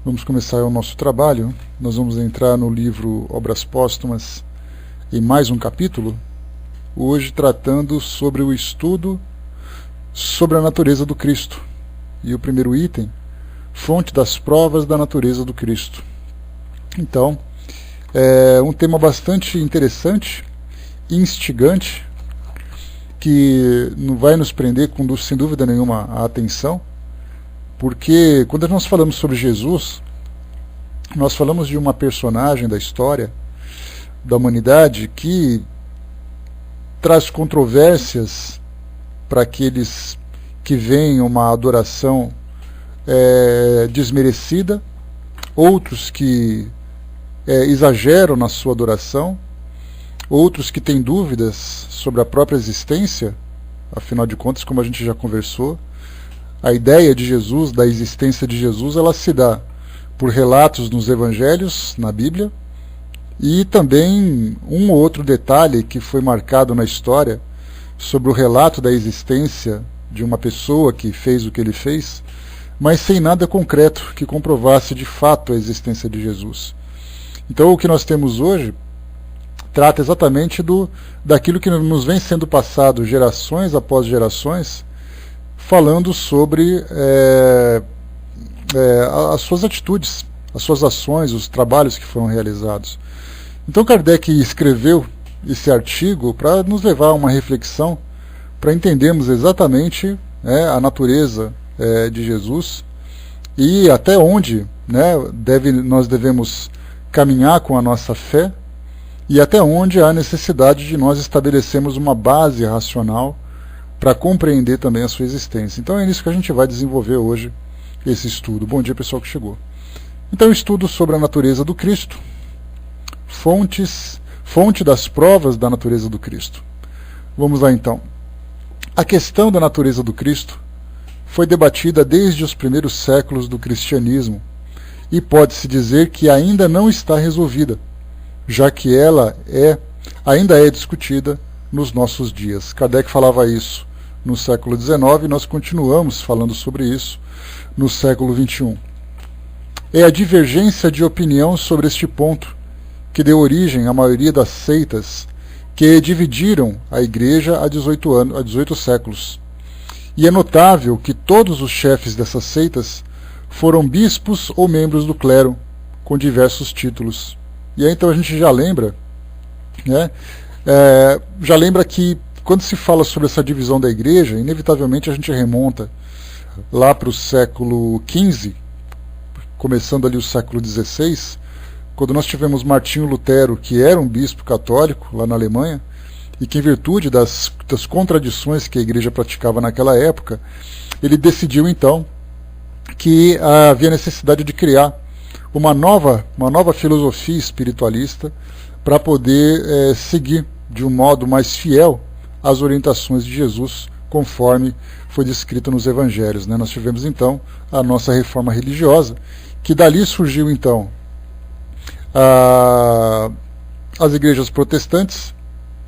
Vamos começar o nosso trabalho. Nós vamos entrar no livro Obras Póstumas em mais um capítulo, hoje tratando sobre o estudo sobre a natureza do Cristo. E o primeiro item, fonte das provas da natureza do Cristo. Então, é um tema bastante interessante e instigante, que não vai nos prender, sem dúvida nenhuma, a atenção, porque quando nós falamos sobre Jesus, nós falamos de uma personagem da história da humanidade que traz controvérsias para aqueles que veem uma adoração desmerecida, outros que exageram na sua adoração, outros que têm dúvidas sobre a própria existência. Afinal de contas, como a gente já conversou, a ideia de Jesus, da existência de Jesus, ela se dá por relatos nos evangelhos, na Bíblia, e também um ou outro detalhe que foi marcado na história sobre o relato da existência de uma pessoa que fez o que ele fez, mas sem nada concreto que comprovasse de fato a existência de Jesus. Então o que nós temos hoje trata exatamente daquilo que nos vem sendo passado gerações após gerações, falando sobre as suas atitudes, as suas ações, os trabalhos que foram realizados. Então Kardec escreveu esse artigo para nos levar a uma reflexão, para entendermos exatamente a natureza de Jesus e até onde nós devemos caminhar com a nossa fé, e até onde há necessidade de nós estabelecermos uma base racional para compreender também a sua existência. Então é nisso que a gente vai desenvolver hoje esse estudo. Bom dia, pessoal que chegou. Então, estudo sobre a natureza do Cristo, fonte das provas da natureza do Cristo. Vamos lá então. A questão da natureza do Cristo foi debatida desde os primeiros séculos do cristianismo e pode-se dizer que ainda não está resolvida, já que ela ainda é discutida nos nossos dias. Kardec falava isso no século XIX e nós continuamos falando sobre isso no século XXI. É a divergência de opinião sobre este ponto que deu origem à maioria das seitas que dividiram a Igreja há 18 séculos. E é notável que todos os chefes dessas seitas foram bispos ou membros do clero, com diversos títulos. E aí então a gente já lembra, que quando se fala sobre essa divisão da Igreja, inevitavelmente a gente remonta lá para o século XV, começando ali o século XVI, quando nós tivemos Martinho Lutero, que era um bispo católico lá na Alemanha, e que em virtude das contradições que a Igreja praticava naquela época, ele decidiu então que havia necessidade de criar uma nova filosofia espiritualista para poder seguir de um modo mais fiel as orientações de Jesus, conforme foi descrito nos evangelhos. Nós tivemos então a nossa reforma religiosa, que dali surgiu então as igrejas protestantes.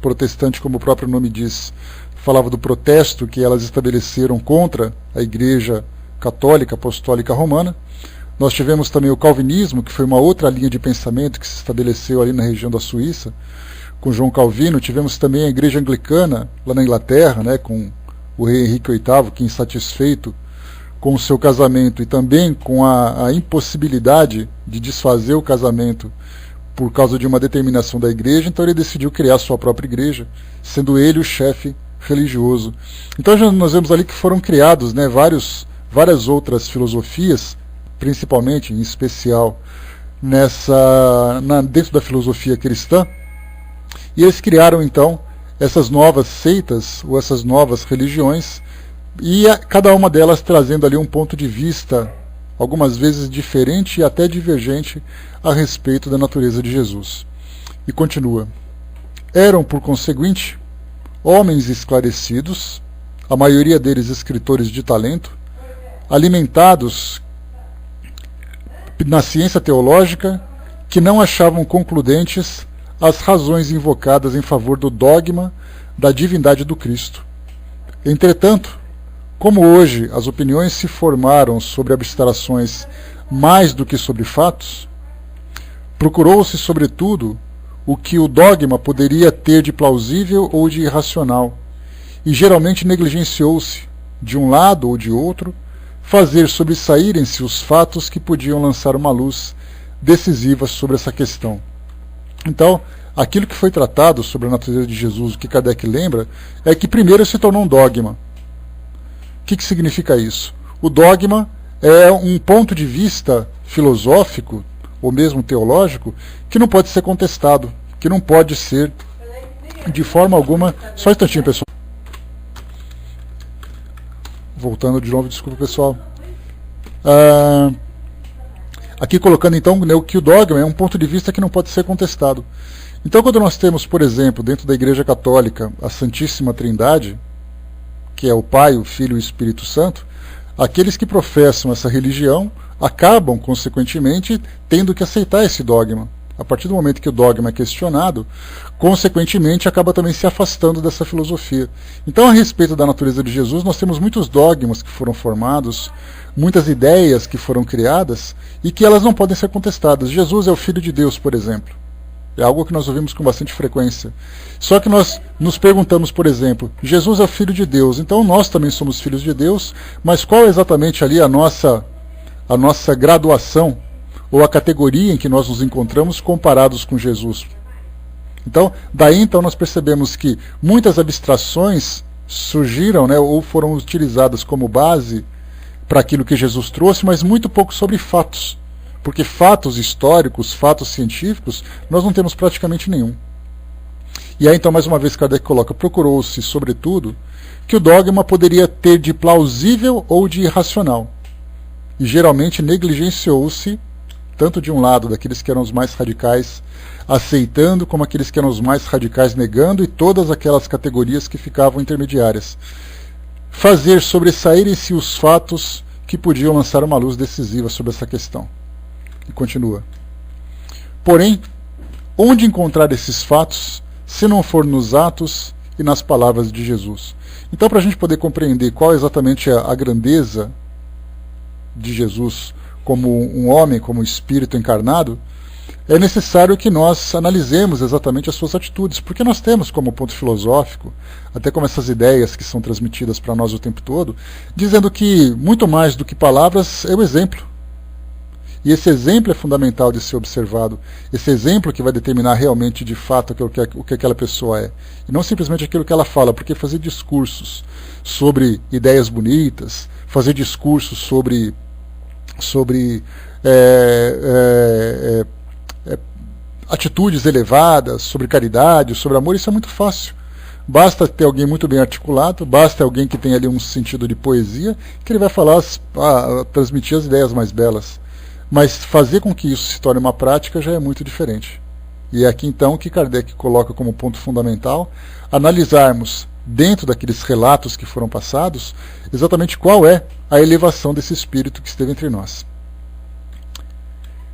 Protestante, como o próprio nome diz, falava do protesto que elas estabeleceram contra a Igreja Católica Apostólica Romana. Nós tivemos também o calvinismo, que foi uma outra linha de pensamento que se estabeleceu ali na região da Suíça, com João Calvino. Tivemos também a Igreja Anglicana, lá na Inglaterra, com o rei Henrique VIII, que, insatisfeito com o seu casamento e também com a impossibilidade de desfazer o casamento por causa de uma determinação da Igreja, então ele decidiu criar sua própria igreja, sendo ele o chefe religioso. Então nós vemos ali que foram criados várias outras filosofias, principalmente, em especial, dentro da filosofia cristã, e eles criaram então essas novas seitas, ou essas novas religiões, e cada uma delas trazendo ali um ponto de vista, algumas vezes diferente e até divergente, a respeito da natureza de Jesus. E continua. Eram, por conseguinte, homens esclarecidos, a maioria deles escritores de talento, alimentados na ciência teológica, que não achavam concludentes as razões invocadas em favor do dogma da divindade do Cristo. Entretanto, como hoje as opiniões se formaram sobre abstrações mais do que sobre fatos? Procurou-se, sobretudo, o que o dogma poderia ter de plausível ou de irracional, e geralmente negligenciou-se, de um lado ou de outro, fazer sobressaírem-se os fatos que podiam lançar uma luz decisiva sobre essa questão. Então, aquilo que foi tratado sobre a natureza de Jesus, o que Kardec lembra, é que primeiro se tornou um dogma. O que significa isso? O dogma é um ponto de vista filosófico, ou mesmo teológico, que não pode ser contestado, que não pode ser, de forma alguma... Só um instantinho, pessoal. Voltando de novo, desculpa, pessoal. Aqui colocando, então, né, que o dogma é um ponto de vista que não pode ser contestado. Então, quando nós temos, por exemplo, dentro da Igreja Católica, a Santíssima Trindade, que é o Pai, o Filho e o Espírito Santo, aqueles que professam essa religião acabam, consequentemente, tendo que aceitar esse dogma. A partir do momento que o dogma é questionado, consequentemente, acaba também se afastando dessa filosofia. Então, a respeito da natureza de Jesus, nós temos muitos dogmas que foram formados, muitas ideias que foram criadas, e que elas não podem ser contestadas. Jesus é o Filho de Deus, por exemplo. É algo que nós ouvimos com bastante frequência. Só que nós nos perguntamos, por exemplo, Jesus é o Filho de Deus, então nós também somos filhos de Deus, mas qual é exatamente ali a nossa graduação, ou a categoria em que nós nos encontramos comparados com Jesus? Então, daí então nós percebemos que muitas abstrações surgiram, né, ou foram utilizadas como base para aquilo que Jesus trouxe, mas muito pouco sobre fatos. Porque fatos históricos, fatos científicos, nós não temos praticamente nenhum. E aí então, mais uma vez, Kardec coloca, procurou-se, sobretudo, que o dogma poderia ter de plausível ou de irracional. E geralmente negligenciou-se, tanto de um lado, daqueles que eram os mais radicais aceitando, como aqueles que eram os mais radicais negando, e todas aquelas categorias que ficavam intermediárias. Fazer sobressaírem-se os fatos que podiam lançar uma luz decisiva sobre essa questão. E continua. Porém, onde encontrar esses fatos, se não for nos atos e nas palavras de Jesus? Então, para a gente poder compreender qual é exatamente a grandeza de Jesus como um homem, como um espírito encarnado, é necessário que nós analisemos exatamente as suas atitudes, porque nós temos como ponto filosófico, até como essas ideias que são transmitidas para nós o tempo todo, dizendo que muito mais do que palavras é o exemplo. E esse exemplo é fundamental de ser observado. Esse exemplo que vai determinar realmente, de fato, o que aquela pessoa é. E não simplesmente aquilo que ela fala, porque fazer discursos sobre ideias bonitas, fazer discursos sobre atitudes elevadas, sobre caridade, sobre amor, isso é muito fácil. Basta ter alguém muito bem articulado, basta alguém que tenha ali um sentido de poesia, que ele vai falar, transmitir as ideias mais belas. Mas fazer com que isso se torne uma prática já é muito diferente. E é aqui então que Kardec coloca como ponto fundamental analisarmos, dentro daqueles relatos que foram passados, exatamente qual é a elevação desse espírito que esteve entre nós.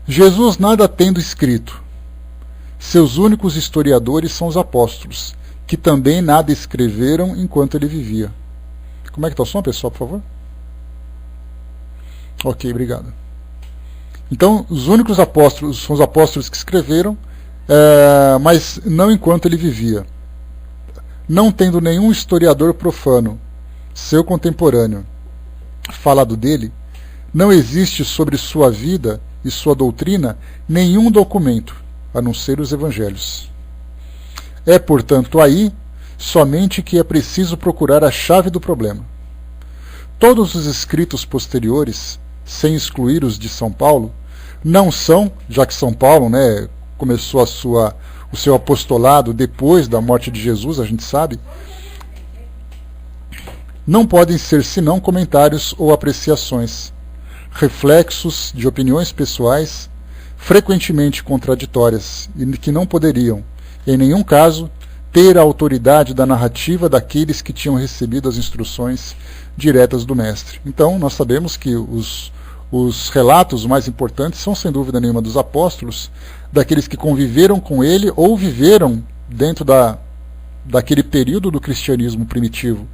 Jesus nada tendo escrito, seus únicos historiadores são os apóstolos, que também nada escreveram enquanto ele vivia. Como é que está o som, pessoal, por favor? Ok, obrigado. Então, os únicos apóstolos são os apóstolos que escreveram, mas não enquanto ele vivia. Não tendo nenhum historiador profano, seu contemporâneo, falado dele, não existe sobre sua vida e sua doutrina nenhum documento, a não ser os evangelhos. É, portanto, aí somente que é preciso procurar a chave do problema. Todos os escritos posteriores, sem excluir os de São Paulo, não são, já que São Paulo, né, começou o seu apostolado depois da morte de Jesus, a gente sabe, não podem ser senão comentários ou apreciações, reflexos de opiniões pessoais, frequentemente contraditórias, e que não poderiam, em nenhum caso, ter a autoridade da narrativa daqueles que tinham recebido as instruções diretas do Mestre. Então, nós sabemos que os relatos mais importantes são, sem dúvida nenhuma, dos apóstolos, daqueles que conviveram com ele ou viveram dentro daquele período do cristianismo primitivo.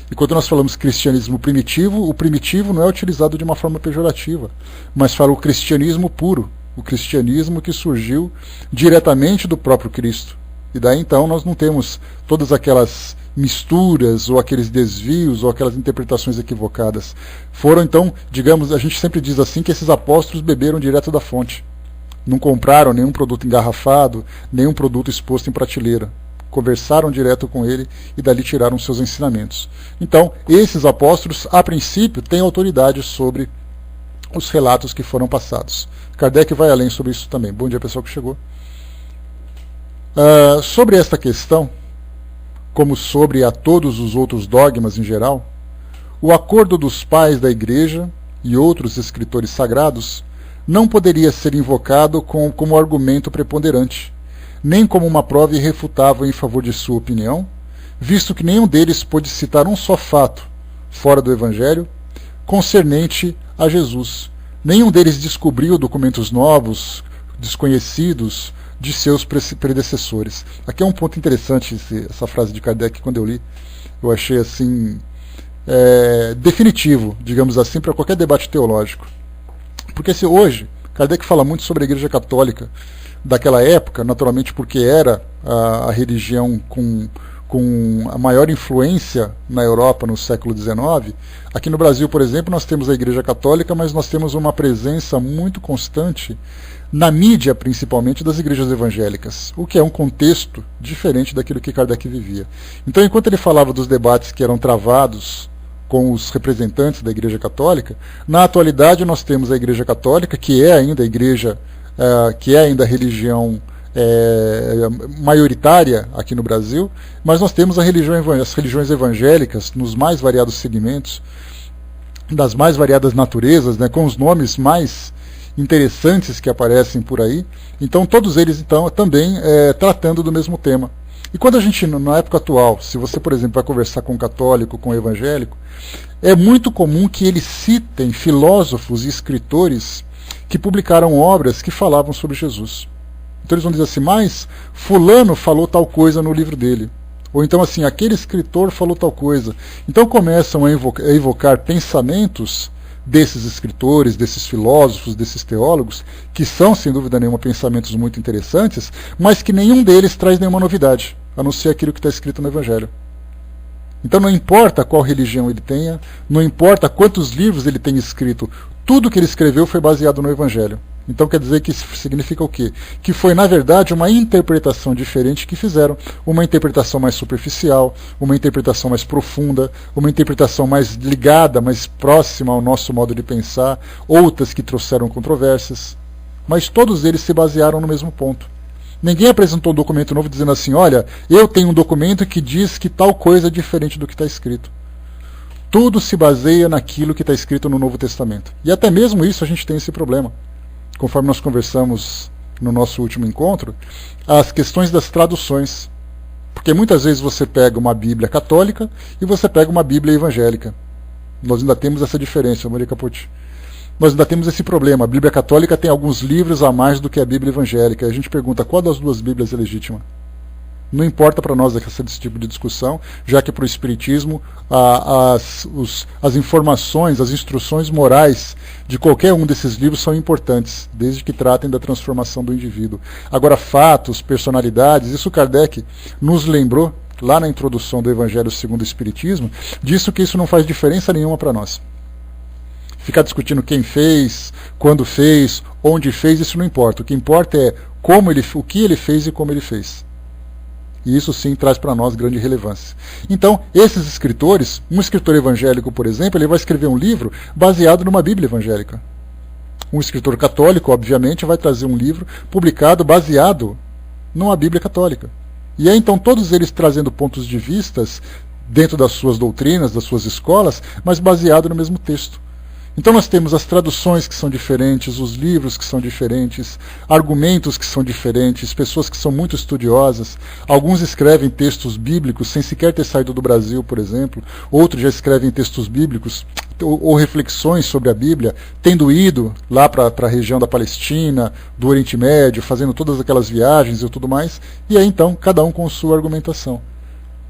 E quando nós falamos cristianismo primitivo, o primitivo não é utilizado de uma forma pejorativa, mas fala o cristianismo puro, o cristianismo que surgiu diretamente do próprio Cristo. E daí então nós não temos todas aquelas misturas, ou aqueles desvios, ou aquelas interpretações equivocadas. Foram então, digamos, a gente sempre diz assim, que esses apóstolos beberam direto da fonte. Não compraram nenhum produto engarrafado, nenhum produto exposto em prateleira. Conversaram direto com ele e dali tiraram seus ensinamentos. Então, esses apóstolos, a princípio, têm autoridade sobre os relatos que foram passados. Kardec vai além sobre isso também. Bom dia, pessoal que chegou. Sobre esta questão, como sobre a todos os outros dogmas em geral, o acordo dos pais da Igreja e outros escritores sagrados não poderia ser invocado como argumento preponderante, nem como uma prova irrefutável em favor de sua opinião, visto que nenhum deles pôde citar um só fato, fora do Evangelho, concernente a Jesus. Nenhum deles descobriu documentos novos, desconhecidos, de seus predecessores. Aqui é um ponto interessante, essa frase de Kardec, quando eu li, eu achei assim, definitivo, digamos assim, para qualquer debate teológico. Porque se hoje, Kardec fala muito sobre a Igreja Católica daquela época, naturalmente porque era a religião com a maior influência na Europa no século XIX. Aqui no Brasil, por exemplo, nós temos a Igreja Católica, mas nós temos uma presença muito constante na mídia, principalmente, das igrejas evangélicas, o que é um contexto diferente daquilo que Kardec vivia. Então, enquanto ele falava dos debates que eram travados com os representantes da Igreja Católica, na atualidade nós temos a Igreja Católica, que é ainda a igreja, que é ainda a religião maioritária aqui no Brasil, mas nós temos as religiões evangélicas nos mais variados segmentos, das mais variadas naturezas, né, com os nomes mais interessantes que aparecem por aí. Então todos eles então também tratando do mesmo tema. E quando a gente, na época atual, se você, por exemplo, vai conversar com um católico, com um evangélico, é muito comum que eles citem filósofos e escritores que publicaram obras que falavam sobre Jesus. Então eles vão dizer assim, mas fulano falou tal coisa no livro dele. Ou então assim, aquele escritor falou tal coisa. Então começam a evocar pensamentos desses escritores, desses filósofos, desses teólogos, que são, sem dúvida nenhuma, pensamentos muito interessantes, mas que nenhum deles traz nenhuma novidade, a não ser aquilo que está escrito no Evangelho. Então não importa qual religião ele tenha, não importa quantos livros ele tenha escrito, tudo que ele escreveu foi baseado no Evangelho. Então quer dizer que isso significa o quê? Que foi, na verdade, uma interpretação diferente que fizeram. Uma interpretação mais superficial, uma interpretação mais profunda, uma interpretação mais ligada, mais próxima ao nosso modo de pensar, outras que trouxeram controvérsias. Mas todos eles se basearam no mesmo ponto. Ninguém apresentou um documento novo dizendo assim, olha, eu tenho um documento que diz que tal coisa é diferente do que está escrito. Tudo se baseia naquilo que está escrito no Novo Testamento. E até mesmo isso a gente tem esse problema. Conforme nós conversamos no nosso último encontro, as questões das traduções. Porque muitas vezes você pega uma Bíblia católica e você pega uma Bíblia evangélica. Nós ainda temos essa diferença, Maria Capote. Nós ainda temos esse problema. A Bíblia católica tem alguns livros a mais do que a Bíblia evangélica. A gente pergunta qual das duas Bíblias é legítima. Não importa para nós esse tipo de discussão, já que para o Espiritismo as informações, as instruções morais de qualquer um desses livros são importantes, desde que tratem da transformação do indivíduo. Agora, fatos, personalidades, isso Kardec nos lembrou, lá na introdução do Evangelho segundo o Espiritismo, disso que isso não faz diferença nenhuma para nós. Ficar discutindo quem fez, quando fez, onde fez, isso não importa. O que importa é o que ele fez e como ele fez. E isso sim traz para nós grande relevância. Então, esses escritores, um escritor evangélico, por exemplo, ele vai escrever um livro baseado numa Bíblia evangélica. Um escritor católico, obviamente, vai trazer um livro publicado baseado numa Bíblia católica. E aí, então, todos eles trazendo pontos de vistas dentro das suas doutrinas, das suas escolas, mas baseado no mesmo texto. Então nós temos as traduções que são diferentes, os livros que são diferentes, argumentos que são diferentes, pessoas que são muito estudiosas. Alguns escrevem textos bíblicos sem sequer ter saído do Brasil, por exemplo. Outros já escrevem textos bíblicos ou reflexões sobre a Bíblia, tendo ido lá para a região da Palestina, do Oriente Médio, fazendo todas aquelas viagens e tudo mais. E aí então, cada um com sua argumentação.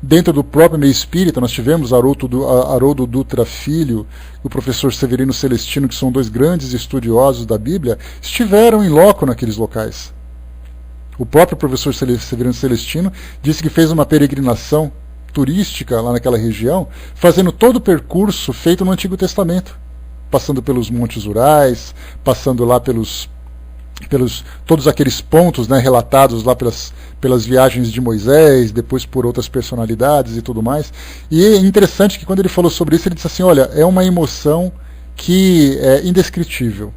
Dentro do próprio meio espírita, nós tivemos Haroldo Dutra Filho e o professor Severino Celestino, que são dois grandes estudiosos da Bíblia, estiveram em loco naqueles locais. O próprio professor Severino Celestino disse que fez uma peregrinação turística lá naquela região, fazendo todo o percurso feito no Antigo Testamento, passando pelos Montes Urais, passando lá pelos todos aqueles pontos, né, relatados lá pelas viagens de Moisés, depois por outras personalidades e tudo mais. E é interessante que quando ele falou sobre isso, ele disse assim, olha, é uma emoção que é indescritível.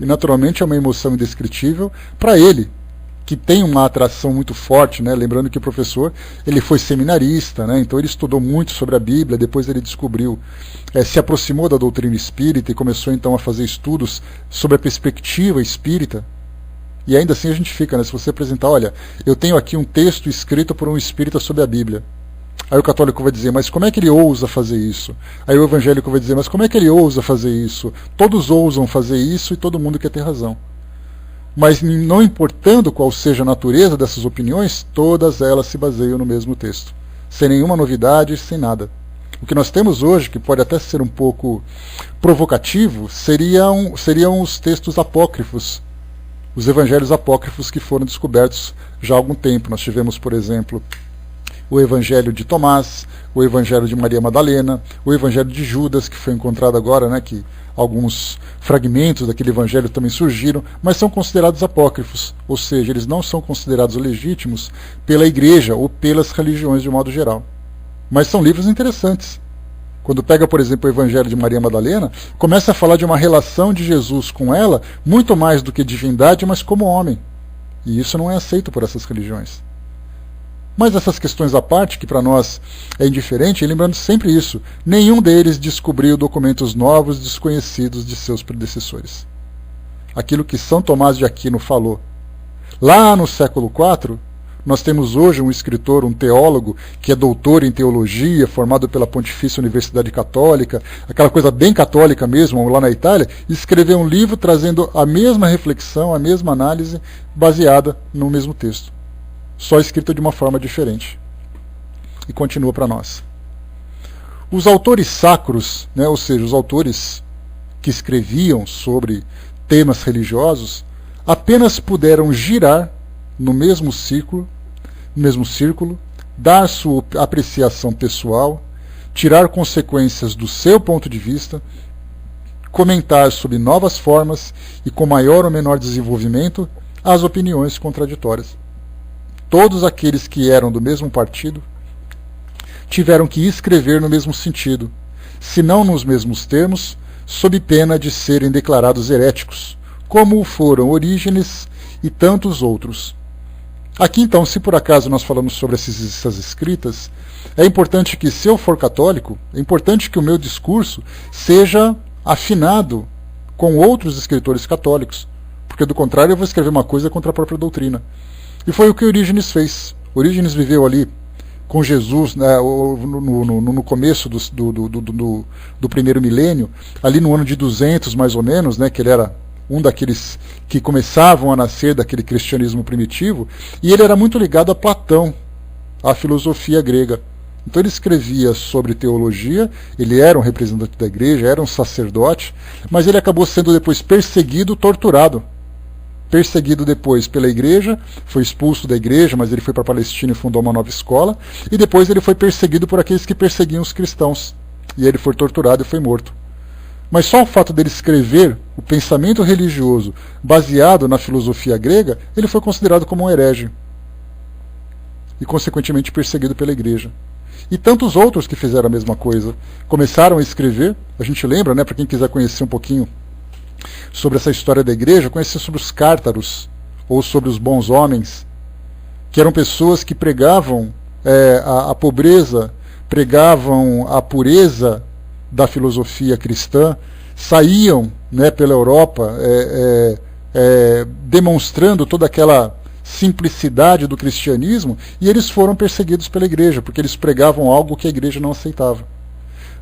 E naturalmente é uma emoção indescritível para ele, que tem uma atração muito forte, né? Lembrando que o professor ele foi seminarista, né? Então ele estudou muito sobre a Bíblia, depois ele descobriu, se aproximou da doutrina espírita e começou então a fazer estudos sobre a perspectiva espírita. E ainda assim a gente fica, né? Se você apresentar, olha, eu tenho aqui um texto escrito por um espírita sobre a Bíblia. Aí o católico vai dizer, mas como é que ele ousa fazer isso? Aí o evangélico vai dizer, mas como é que ele ousa fazer isso? Todos ousam fazer isso e todo mundo quer ter razão. Mas não importando qual seja a natureza dessas opiniões, todas elas se baseiam no mesmo texto. Sem nenhuma novidade, sem nada. O que nós temos hoje, que pode até ser um pouco provocativo, seriam os textos apócrifos, os evangelhos apócrifos que foram descobertos já há algum tempo. Nós tivemos, por exemplo, o Evangelho de Tomás, o Evangelho de Maria Madalena, o Evangelho de Judas, que foi encontrado agora, né, que alguns fragmentos daquele evangelho também surgiram, mas são considerados apócrifos, ou seja, eles não são considerados legítimos pela igreja ou pelas religiões de modo geral. Mas são livros interessantes. Quando pega, por exemplo, o Evangelho de Maria Madalena, começa a falar de uma relação de Jesus com ela, muito mais do que divindade, mas como homem. E isso não é aceito por essas religiões. Mas essas questões à parte, que para nós é indiferente, e lembrando sempre isso, nenhum deles descobriu documentos novos desconhecidos de seus predecessores. Aquilo que São Tomás de Aquino falou. Lá no século IV, nós temos hoje um escritor, um teólogo, que é doutor em teologia, formado pela Pontifícia Universidade Católica, aquela coisa bem católica mesmo, lá na Itália, e escreveu um livro trazendo a mesma reflexão, a mesma análise, baseada no mesmo texto. Só escrita de uma forma diferente. E continua para nós. Os autores sacros, né, ou seja, os autores que escreviam sobre temas religiosos, apenas puderam girar no mesmo círculo, dar sua apreciação pessoal, tirar consequências do seu ponto de vista, comentar sobre novas formas e com maior ou menor desenvolvimento as opiniões contraditórias. Todos aqueles que eram do mesmo partido tiveram que escrever no mesmo sentido, se não nos mesmos termos, sob pena de serem declarados heréticos, como foram Orígenes e tantos outros. Aqui então, se por acaso nós falamos sobre essas escritas, é importante que, se eu for católico, é importante que o meu discurso seja afinado com outros escritores católicos, porque do contrário eu vou escrever uma coisa contra a própria doutrina. E foi o que Orígenes fez. Orígenes viveu ali com Jesus, né, no começo do primeiro milênio, ali no ano de 200 mais ou menos, né, que ele era um daqueles que começavam a nascer daquele cristianismo primitivo, e ele era muito ligado a Platão, à filosofia grega. Então ele escrevia sobre teologia, ele era um representante da igreja, era um sacerdote, mas ele acabou sendo depois perseguido, torturado. Perseguido depois pela igreja, foi expulso da igreja, mas ele foi para a Palestina e fundou uma nova escola, e depois ele foi perseguido por aqueles que perseguiam os cristãos, e ele foi torturado e foi morto. Mas só o fato dele escrever o pensamento religioso baseado na filosofia grega, ele foi considerado como um herege, e consequentemente perseguido pela igreja. E tantos outros que fizeram a mesma coisa, começaram a escrever, a gente lembra, né, para quem quiser conhecer um pouquinho sobre essa história da igreja, conhecer sobre os cártaros, ou sobre os bons homens, que eram pessoas que pregavam a pobreza, pregavam a pureza da filosofia cristã, saíam, né, pela Europa demonstrando toda aquela simplicidade do cristianismo, e eles foram perseguidos pela igreja, porque eles pregavam algo que a igreja não aceitava.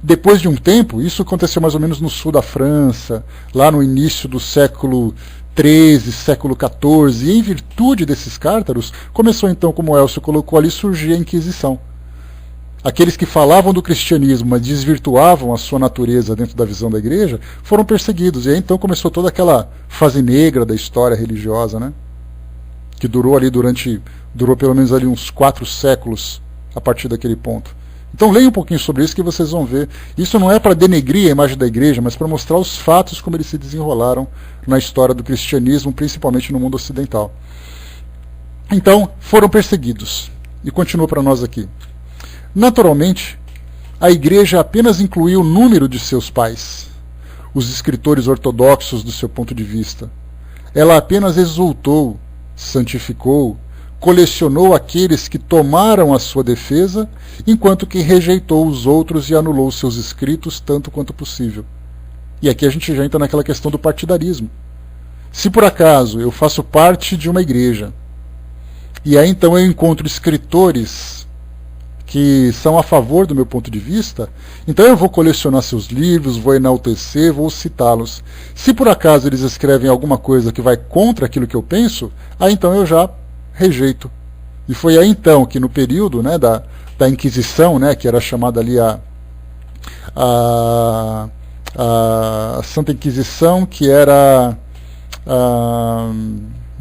Depois de um tempo, isso aconteceu mais ou menos no sul da França, lá no início do século XIII, século XIV, e em virtude desses cártaros, começou então, como o Elcio colocou ali, surgir a Inquisição. aqueles que falavam do cristianismo, mas desvirtuavam a sua natureza dentro da visão da igreja, foram perseguidos. E aí então começou toda aquela fase negra da história religiosa, né? Que durou pelo menos ali uns 4 séculos a partir daquele ponto. Então leia um pouquinho sobre isso que vocês vão ver. Isso não é para denegrir a imagem da igreja, mas para mostrar os fatos como eles se desenrolaram na história do cristianismo, principalmente no mundo ocidental. Então, foram perseguidos. E continua para nós aqui. Naturalmente, a igreja apenas incluiu o número de seus pais, os escritores ortodoxos do seu ponto de vista. Ela apenas exultou, santificou, colecionou aqueles que tomaram a sua defesa, enquanto que rejeitou os outros e anulou seus escritos tanto quanto possível. E aqui a gente já entra naquela questão do partidarismo. Se por acaso eu faço parte de uma igreja, e aí então eu encontro escritores que são a favor do meu ponto de vista, então eu vou colecionar seus livros, vou enaltecer, vou citá-los. Se por acaso eles escrevem alguma coisa que vai contra aquilo que eu penso, aí então eu já rejeito. E foi aí então que no período, né, da Inquisição, né, que era chamada ali a Santa Inquisição, que era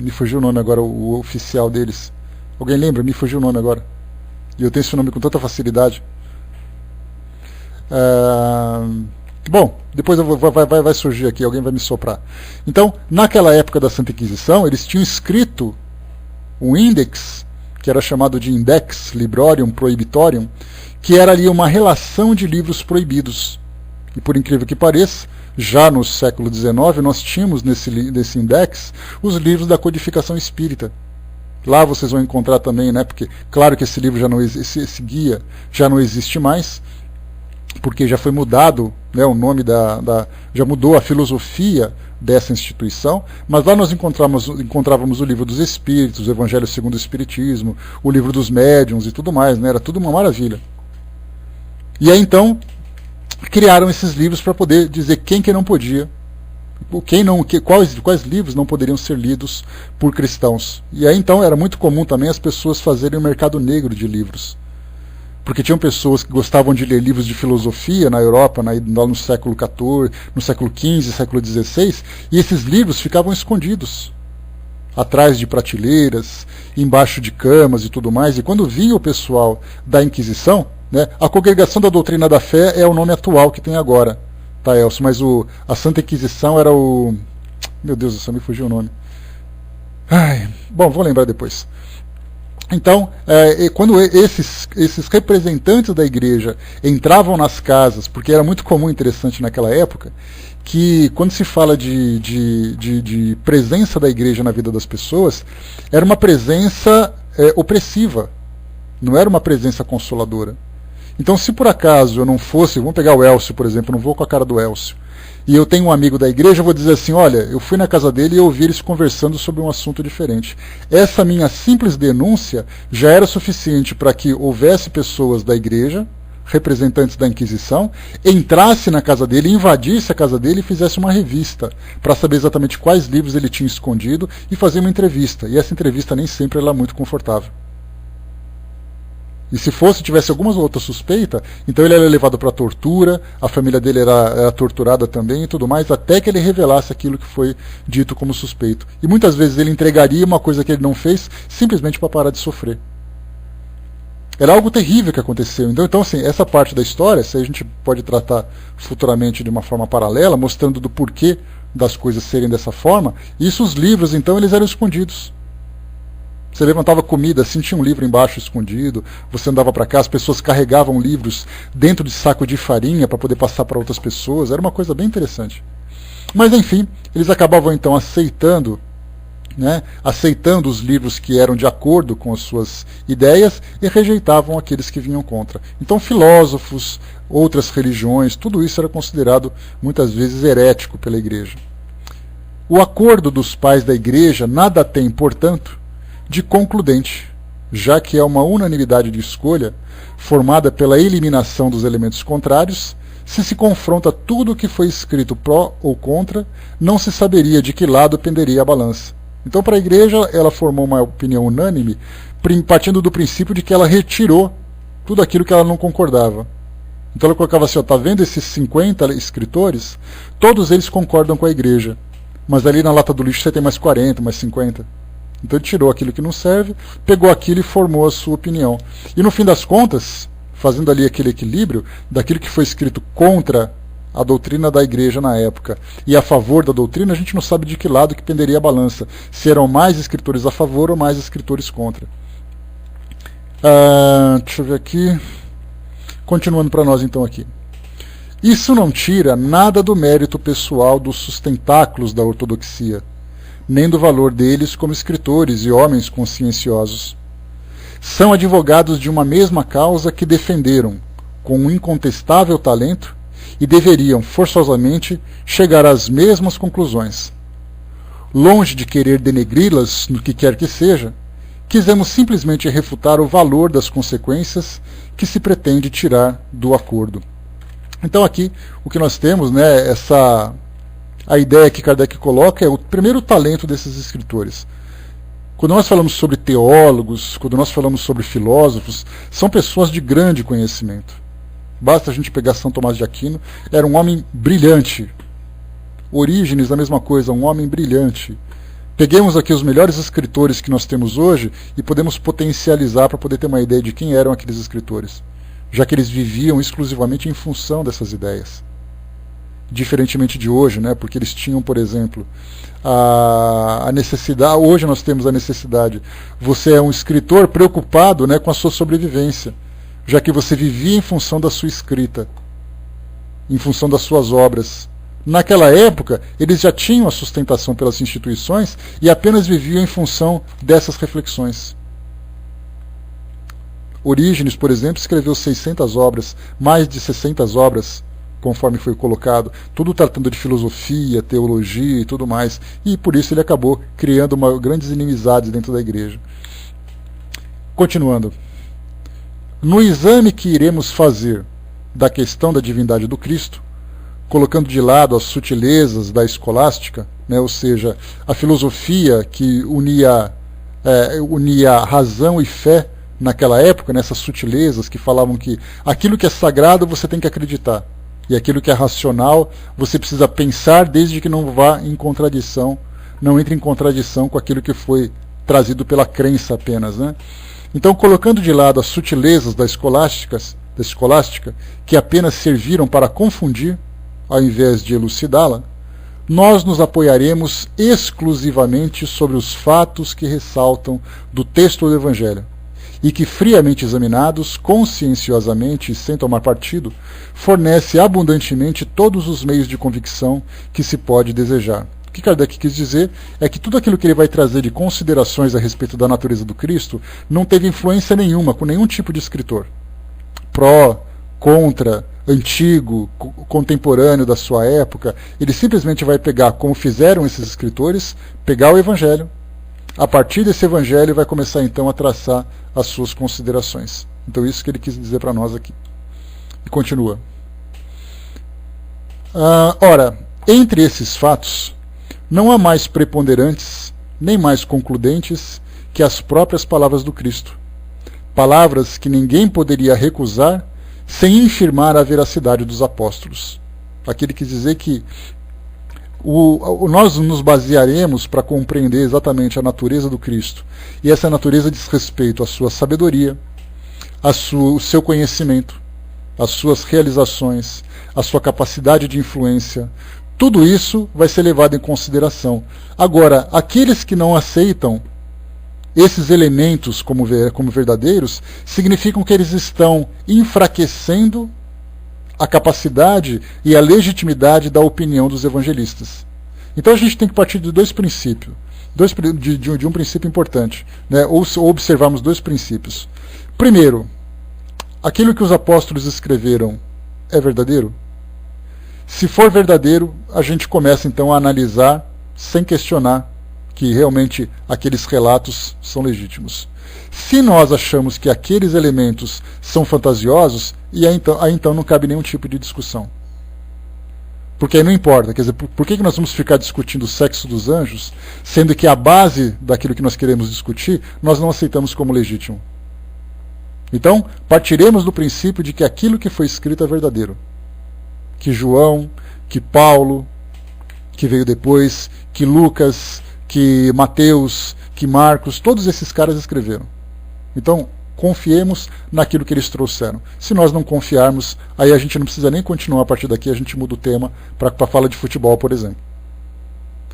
me fugiu o nome agora, o oficial deles. Alguém lembra? Me fugiu o nome agora. E eu tenho esse nome com tanta facilidade. Bom, depois vai surgir aqui, alguém vai me soprar. Então, naquela época da Santa Inquisição, eles tinham escrito um índex, que era chamado de Index Librorium Prohibitorium, que era ali uma relação de livros proibidos. E por incrível que pareça, já no século XIX, nós tínhamos nesse index os livros da codificação espírita. Lá vocês vão encontrar também, né, porque claro que esse livro já não esse guia já não existe mais, porque já foi mudado, né, o nome já mudou a filosofia dessa instituição, mas lá nós encontrávamos o livro dos Espíritos, o Evangelho segundo o Espiritismo, o livro dos Médiuns e tudo mais, né, era tudo uma maravilha. E aí então criaram esses livros para poder dizer quem que não podia, quais livros não poderiam ser lidos por cristãos. E aí então era muito comum também as pessoas fazerem um mercado negro de livros. Porque tinham pessoas que gostavam de ler livros de filosofia na Europa, no século XIV, no século XV, século XVI, e esses livros ficavam escondidos atrás de prateleiras, embaixo de camas e tudo mais. E quando vinha o pessoal da Inquisição, né, a Congregação da Doutrina da Fé é o nome atual que tem agora. Tá, Elcio, mas a Santa Inquisição era o... Meu Deus do céu, me fugiu o nome. Bom, vou lembrar depois. Então, quando esses representantes da igreja entravam nas casas, porque era muito comum, interessante naquela época, que quando se fala de presença da igreja na vida das pessoas, era uma presença opressiva, não era uma presença consoladora. Então, se por acaso eu não fosse, vamos pegar o Elcio, por exemplo, eu não vou com a cara do Elcio, e eu tenho um amigo da igreja, eu vou dizer assim, olha, eu fui na casa dele e ouvi eles conversando sobre um assunto diferente. Essa minha simples denúncia já era suficiente para que houvesse pessoas da igreja, representantes da Inquisição, entrasse na casa dele, invadisse a casa dele e fizesse uma revista, para saber exatamente quais livros ele tinha escondido e fazer uma entrevista. E essa entrevista nem sempre era muito confortável. E se tivesse alguma outra suspeita, então ele era levado para tortura, a família dele era torturada também e tudo mais, até que ele revelasse aquilo que foi dito como suspeito. E muitas vezes ele entregaria uma coisa que ele não fez, simplesmente para parar de sofrer. Era algo terrível que aconteceu. Então assim, essa parte da história, se a gente pode tratar futuramente de uma forma paralela, mostrando do porquê das coisas serem dessa forma, isso os livros, então, eles eram escondidos. Você levantava comida, assim, tinha um livro embaixo escondido, você andava para cá, as pessoas carregavam livros dentro de saco de farinha para poder passar para outras pessoas, era uma coisa bem interessante. Mas enfim, eles acabavam então aceitando os livros que eram de acordo com as suas ideias e rejeitavam aqueles que vinham contra. Então filósofos, outras religiões, tudo isso era considerado muitas vezes herético pela igreja. O acordo dos pais da igreja nada tem, portanto, de concludente, já que é uma unanimidade de escolha formada pela eliminação dos elementos contrários. Se confronta tudo o que foi escrito pró ou contra, não se saberia de que lado penderia a balança. Então, para a igreja, ela formou uma opinião unânime, partindo do princípio de que ela retirou tudo aquilo que ela não concordava. Então ela colocava assim, tá vendo esses 50 escritores? Todos eles concordam com a igreja, mas ali na lata do lixo você tem mais 40, mais 50. Então ele tirou aquilo que não serve, pegou aquilo e formou a sua opinião. E no fim das contas, fazendo ali aquele equilíbrio daquilo que foi escrito contra a doutrina da igreja na época e a favor da doutrina, a gente não sabe de que lado que penderia a balança, se eram mais escritores a favor ou mais escritores contra. Deixa eu ver aqui. Continuando para nós então aqui. Isso não tira nada do mérito pessoal dos sustentáculos da ortodoxia, nem do valor deles como escritores e homens conscienciosos. São advogados de uma mesma causa que defenderam, com um incontestável talento, e deveriam, forçosamente, chegar às mesmas conclusões. Longe de querer denegri-las no que quer que seja, quisemos simplesmente refutar o valor das consequências que se pretende tirar do acordo. Então aqui o que nós temos, né, a ideia que Kardec coloca é o primeiro talento desses escritores. Quando nós falamos sobre teólogos, quando nós falamos sobre filósofos, são pessoas de grande conhecimento. Basta a gente pegar São Tomás de Aquino, era um homem brilhante. Orígenes, a mesma coisa, um homem brilhante. Peguemos aqui os melhores escritores que nós temos hoje e podemos potencializar para poder ter uma ideia de quem eram aqueles escritores, já que eles viviam exclusivamente em função dessas ideias. Diferentemente de hoje, né? Porque eles tinham, por exemplo, a necessidade, hoje nós temos a necessidade, você é um escritor preocupado, né, com a sua sobrevivência, já que você vivia em função da sua escrita, em função das suas obras. Naquela época, eles já tinham a sustentação pelas instituições e apenas viviam em função dessas reflexões. Orígenes, por exemplo, escreveu 600 obras, mais de 60 obras, conforme foi colocado, tudo tratando de filosofia, teologia e tudo mais, e por isso ele acabou criando grandes inimizades dentro da igreja. Continuando. No exame que iremos fazer da questão da divindade do Cristo, colocando de lado as sutilezas da escolástica, né, ou seja, a filosofia que unia razão e fé naquela época, nessas sutilezas que falavam que aquilo que é sagrado você tem que acreditar, e aquilo que é racional você precisa pensar desde que não vá em contradição, não entre em contradição com aquilo que foi trazido pela crença apenas, né? Então, colocando de lado as sutilezas da escolástica, que apenas serviram para confundir, ao invés de elucidá-la, nós nos apoiaremos exclusivamente sobre os fatos que ressaltam do texto do Evangelho, e que, friamente examinados, conscienciosamente e sem tomar partido, fornece abundantemente todos os meios de convicção que se pode desejar. O que Kardec quis dizer é que tudo aquilo que ele vai trazer de considerações a respeito da natureza do Cristo não teve influência nenhuma com nenhum tipo de escritor. Pró, contra, antigo, contemporâneo da sua época, ele simplesmente vai pegar, como fizeram esses escritores, pegar o Evangelho. A partir desse Evangelho vai começar então a traçar as suas considerações. Então isso que ele quis dizer para nós aqui. E continua. Ora, entre esses fatos, não há mais preponderantes, nem mais concludentes que as próprias palavras do Cristo. Palavras que ninguém poderia recusar sem infirmar a veracidade dos apóstolos. Aqui ele quis dizer que nós nos basearemos para compreender exatamente a natureza do Cristo. E essa natureza diz respeito à sua sabedoria, o seu conhecimento, às suas realizações, à sua capacidade de influência. Tudo isso vai ser levado em consideração. Agora, aqueles que não aceitam esses elementos como verdadeiros, significam que eles estão enfraquecendo a capacidade e a legitimidade da opinião dos evangelistas. Então a gente tem que partir de dois princípios, de um princípio importante, né? Ou observarmos dois princípios. Primeiro, aquilo que os apóstolos escreveram é verdadeiro? Se for verdadeiro, a gente começa então a analisar sem questionar que realmente aqueles relatos são legítimos. Se nós achamos que aqueles elementos são fantasiosos, aí então não cabe nenhum tipo de discussão. Porque aí não importa, quer dizer, por que nós vamos ficar discutindo o sexo dos anjos, sendo que a base daquilo que nós queremos discutir, nós não aceitamos como legítimo? Então, partiremos do princípio de que aquilo que foi escrito é verdadeiro. Que João, que Paulo, que veio depois, que Lucas, que Mateus, que Marcos, todos esses caras escreveram. Então, confiemos naquilo que eles trouxeram. Se nós não confiarmos, aí a gente não precisa nem continuar a partir daqui, a gente muda o tema para a fala de futebol, por exemplo.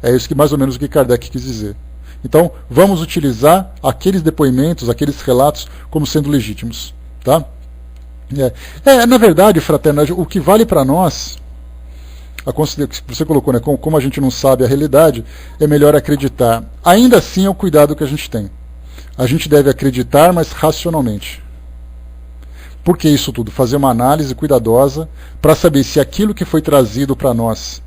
É isso que mais ou menos o que Kardec quis dizer. Então, vamos utilizar aqueles depoimentos, aqueles relatos, como sendo legítimos. Tá? Na verdade, fraterno, o que vale para nós, que você colocou, né, como a gente não sabe a realidade, é melhor acreditar. Ainda assim é o cuidado que a gente tem. A gente deve acreditar, mas racionalmente. Por que isso tudo? Fazer uma análise cuidadosa para saber se aquilo que foi trazido para nós,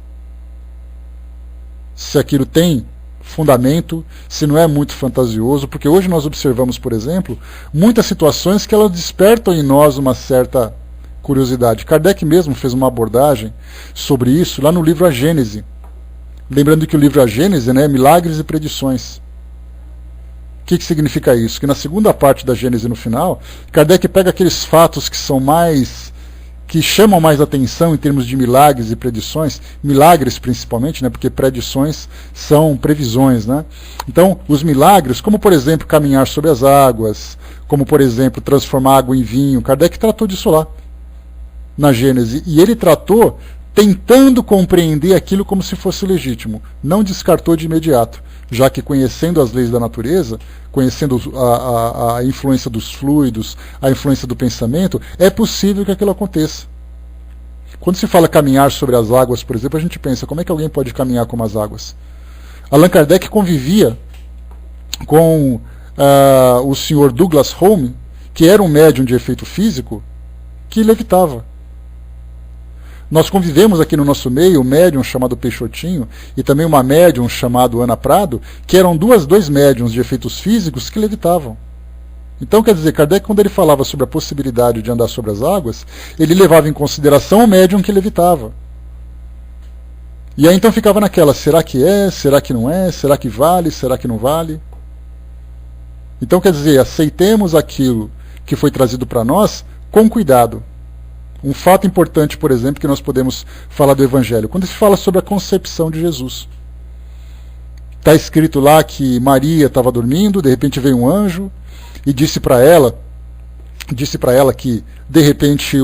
se aquilo tem fundamento, se não é muito fantasioso, porque hoje nós observamos, por exemplo, muitas situações que elas despertam em nós uma certa curiosidade. Kardec mesmo fez uma abordagem sobre isso lá no livro A Gênese. Lembrando que o livro A Gênese, né, é Milagres e Predições. O que significa isso? Que na segunda parte da Gênese, no final, Kardec pega aqueles fatos que são que chamam mais atenção em termos de milagres e predições, milagres principalmente, né, porque predições são previsões, né? Então, os milagres, como por exemplo caminhar sobre as águas, como por exemplo transformar água em vinho, Kardec tratou disso lá na Gênese, e ele tratou tentando compreender aquilo como se fosse legítimo, não descartou de imediato, já que conhecendo as leis da natureza, conhecendo a influência dos fluidos, a influência do pensamento, é possível que aquilo aconteça. Quando se fala caminhar sobre as águas, por exemplo, a gente pensa, como é que alguém pode caminhar como as águas? Allan Kardec convivia com o senhor Douglas Home, que era um médium de efeito físico, que levitava. Nós convivemos aqui no nosso meio um médium chamado Peixotinho e também uma médium chamada Ana Prado, que eram dois médiums de efeitos físicos que levitavam. Então, quer dizer, Kardec, quando ele falava sobre a possibilidade de andar sobre as águas, ele levava em consideração o médium que levitava. E aí então ficava naquela, será que é, será que não é, será que vale, será que não vale? Então, quer dizer, aceitemos aquilo que foi trazido para nós com cuidado. Um fato importante, por exemplo, que nós podemos falar do Evangelho, quando se fala sobre a concepção de Jesus. Está escrito lá que Maria estava dormindo, de repente veio um anjo e disse para ela que de repente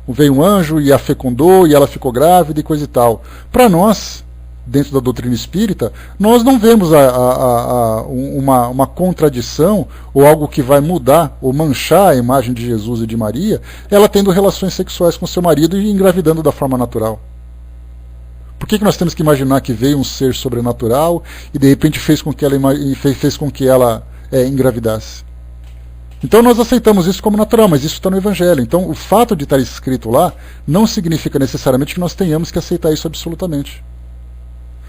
veio um anjo e a fecundou e ela ficou grávida e coisa e tal. Para nós, dentro da doutrina espírita, nós não vemos uma contradição ou algo que vai mudar ou manchar a imagem de Jesus e de Maria, ela tendo relações sexuais com seu marido e engravidando da forma natural. Por que nós temos que imaginar que veio um ser sobrenatural e de repente fez com que ela engravidasse? Então nós aceitamos isso como natural, mas isso está no Evangelho. Então o fato de estar escrito lá não significa necessariamente que nós tenhamos que aceitar isso absolutamente.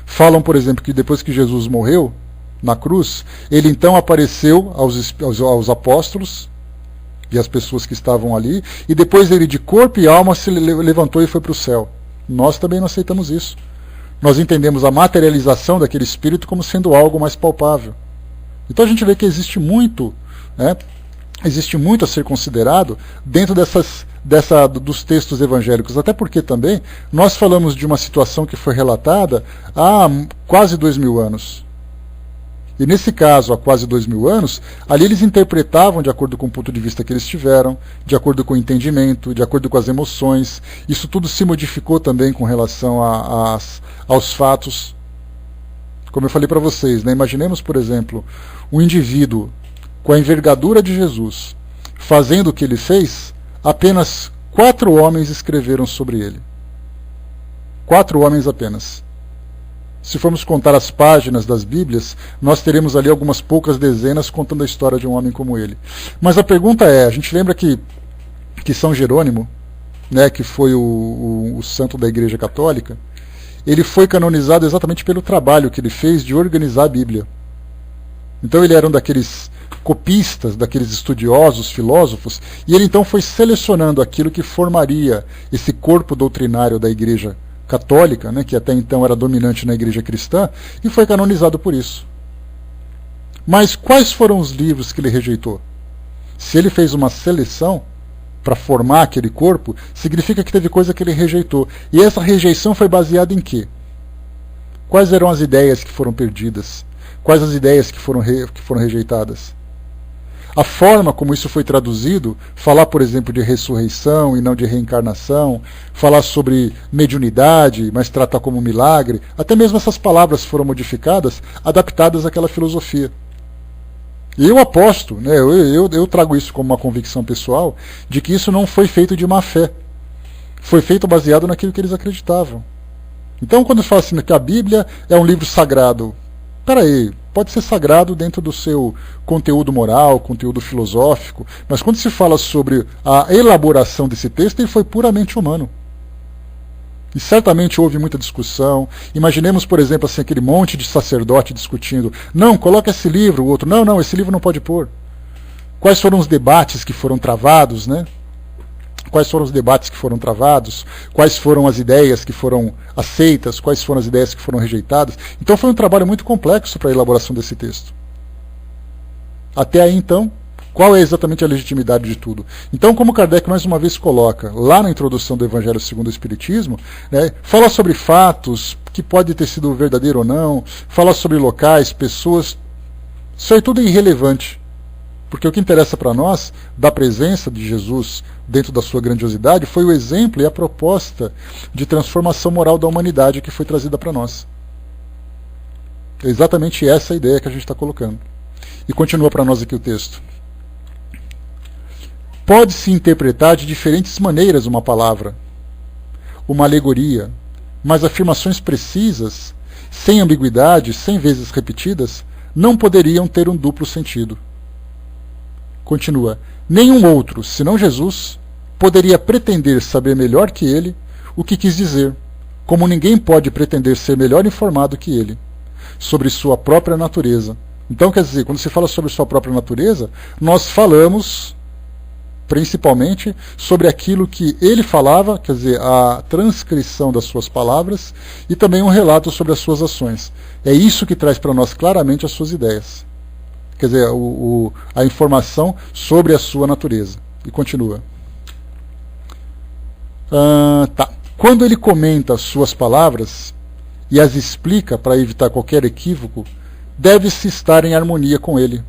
Falam, por exemplo, que depois que Jesus morreu na cruz, ele então apareceu aos apóstolos e às pessoas que estavam ali, e depois ele de corpo e alma se levantou e foi para o céu. Nós também não aceitamos isso. Nós entendemos a materialização daquele espírito como sendo algo mais palpável. Então a gente vê que existe muito a ser considerado dentro dos textos evangélicos, até porque também nós falamos de uma situação que foi relatada há quase 2000 anos. E nesse caso, há quase 2000 anos, ali eles interpretavam de acordo com o ponto de vista que eles tiveram, de acordo com o entendimento, de acordo com as emoções. Isso tudo se modificou também com relação aos fatos. Como eu falei para vocês, né? Imaginemos, por exemplo, um indivíduo com a envergadura de Jesus, fazendo o que ele fez, apenas 4 homens escreveram sobre ele. 4 homens apenas. Se formos contar as páginas das Bíblias, nós teremos ali algumas poucas dezenas contando a história de um homem como ele. Mas a pergunta é, a gente lembra que São Jerônimo, né, que foi o santo da Igreja Católica, ele foi canonizado exatamente pelo trabalho que ele fez de organizar a Bíblia. Então ele era um daqueles copistas, daqueles estudiosos, filósofos, e ele então foi selecionando aquilo que formaria esse corpo doutrinário da Igreja Católica, né, que até então era dominante na Igreja Cristã, e foi canonizado por isso. Mas quais foram os livros que ele rejeitou? Se ele fez uma seleção para formar aquele corpo, significa que teve coisa que ele rejeitou. E essa rejeição foi baseada em quê? Quais eram as ideias que foram perdidas? Quais as ideias que foram rejeitadas? A forma como isso foi traduzido, falar, por exemplo, de ressurreição e não de reencarnação, falar sobre mediunidade, mas tratar como milagre, até mesmo essas palavras foram modificadas, adaptadas àquela filosofia. E eu aposto, né, eu trago isso como uma convicção pessoal, de que isso não foi feito de má fé. Foi feito baseado naquilo que eles acreditavam. Então, quando fala assim que a Bíblia é um livro sagrado, peraí, pode ser sagrado dentro do seu conteúdo moral, conteúdo filosófico, mas quando se fala sobre a elaboração desse texto, ele foi puramente humano. E certamente houve muita discussão. Imaginemos, por exemplo, assim, aquele monte de sacerdote discutindo, não, coloca esse livro, o outro, não, esse livro não pode pôr. Quais foram os debates que foram travados, né? Quais foram os debates que foram travados, quais foram as ideias que foram aceitas, quais foram as ideias que foram rejeitadas. Então foi um trabalho muito complexo para a elaboração desse texto. Até aí, então, qual é exatamente a legitimidade de tudo? Então, como Kardec mais uma vez coloca, lá na introdução do Evangelho segundo o Espiritismo, né, fala sobre fatos, que pode ter sido verdadeiro ou não, fala sobre locais, pessoas, isso aí tudo é irrelevante. Porque o que interessa para nós, da presença de Jesus dentro da sua grandiosidade, foi o exemplo e a proposta de transformação moral da humanidade que foi trazida para nós. É exatamente essa a ideia que a gente está colocando. E continua para nós aqui o texto. Pode-se interpretar de diferentes maneiras uma palavra, uma alegoria, mas afirmações precisas, sem ambiguidade, 100 vezes repetidas, não poderiam ter um duplo sentido. Continua, nenhum outro, senão Jesus, poderia pretender saber melhor que ele o que quis dizer, como ninguém pode pretender ser melhor informado que ele, sobre sua própria natureza. Então, quer dizer, quando se fala sobre sua própria natureza, nós falamos principalmente sobre aquilo que ele falava, quer dizer, a transcrição das suas palavras, e também um relato sobre as suas ações. É isso que traz para nós claramente as suas ideias. Quer dizer, a informação sobre a sua natureza. E continua. Quando ele comenta as suas palavras e as explica para evitar qualquer equívoco, deve-se estar em harmonia com ele,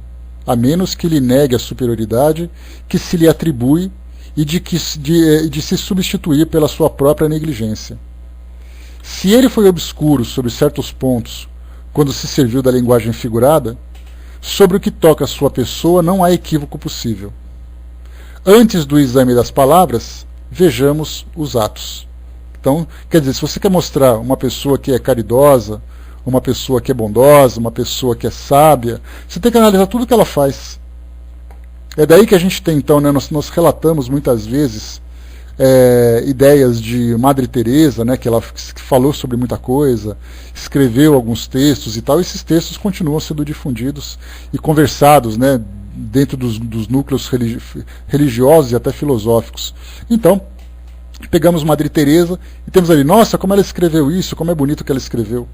a menos que lhe negue a superioridade que se lhe atribui e de se substituir pela sua própria negligência. Se ele foi obscuro sobre certos pontos, quando se serviu da linguagem figurada, sobre o que toca a sua pessoa não há equívoco possível. Antes do exame das palavras, vejamos os atos. Então, quer dizer, se você quer mostrar uma pessoa que é caridosa, uma pessoa que é bondosa, uma pessoa que é sábia, você tem que analisar tudo que ela faz. É daí que a gente tem, então, né, nós relatamos muitas vezes ideias de Madre Teresa, né, que ela falou sobre muita coisa, escreveu alguns textos e tal. Esses textos continuam sendo difundidos e conversados, né, dentro dos núcleos religiosos e até filosóficos. Então, pegamos Madre Teresa e temos ali, nossa, como ela escreveu isso, como é bonito o que ela escreveu.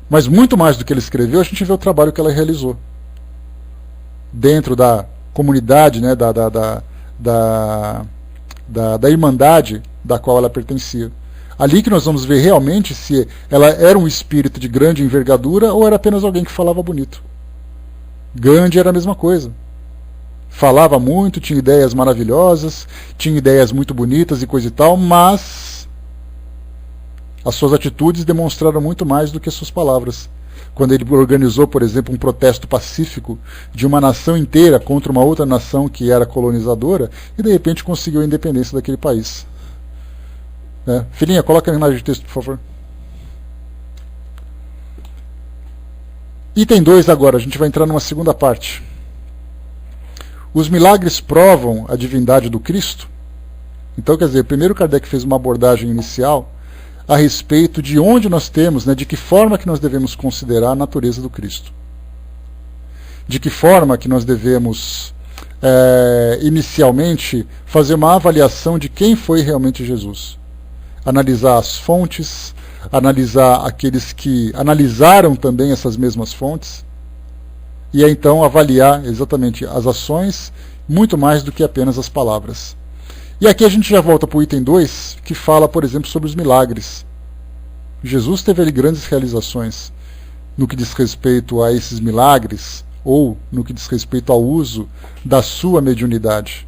Mas muito mais do que ela escreveu, a gente vê o trabalho que ela realizou dentro da comunidade, né, da irmandade da qual ela pertencia. Ali que nós vamos ver realmente se ela era um espírito de grande envergadura ou era apenas alguém que falava bonito. Gandhi era a mesma coisa. Falava muito, tinha ideias maravilhosas, tinha ideias muito bonitas e coisa e tal, mas as suas atitudes demonstraram muito mais do que as suas palavras. Quando ele organizou, por exemplo, um protesto pacífico de uma nação inteira contra uma outra nação que era colonizadora, e de repente conseguiu a independência daquele país. Filhinha, coloca a imagem de texto, por favor. Item 2 agora, a gente vai entrar numa segunda parte. Os milagres provam a divindade do Cristo? Então, quer dizer, primeiro Kardec fez uma abordagem inicial a respeito de onde nós temos, né, de que forma que nós devemos considerar a natureza do Cristo. De que forma que nós devemos, inicialmente, fazer uma avaliação de quem foi realmente Jesus. Analisar as fontes, analisar aqueles que analisaram também essas mesmas fontes, e aí, então avaliar exatamente as ações muito mais do que apenas as palavras. E aqui a gente já volta para o item 2, que fala, por exemplo, sobre os milagres. Jesus teve ali grandes realizações no que diz respeito a esses milagres, ou no que diz respeito ao uso da sua mediunidade.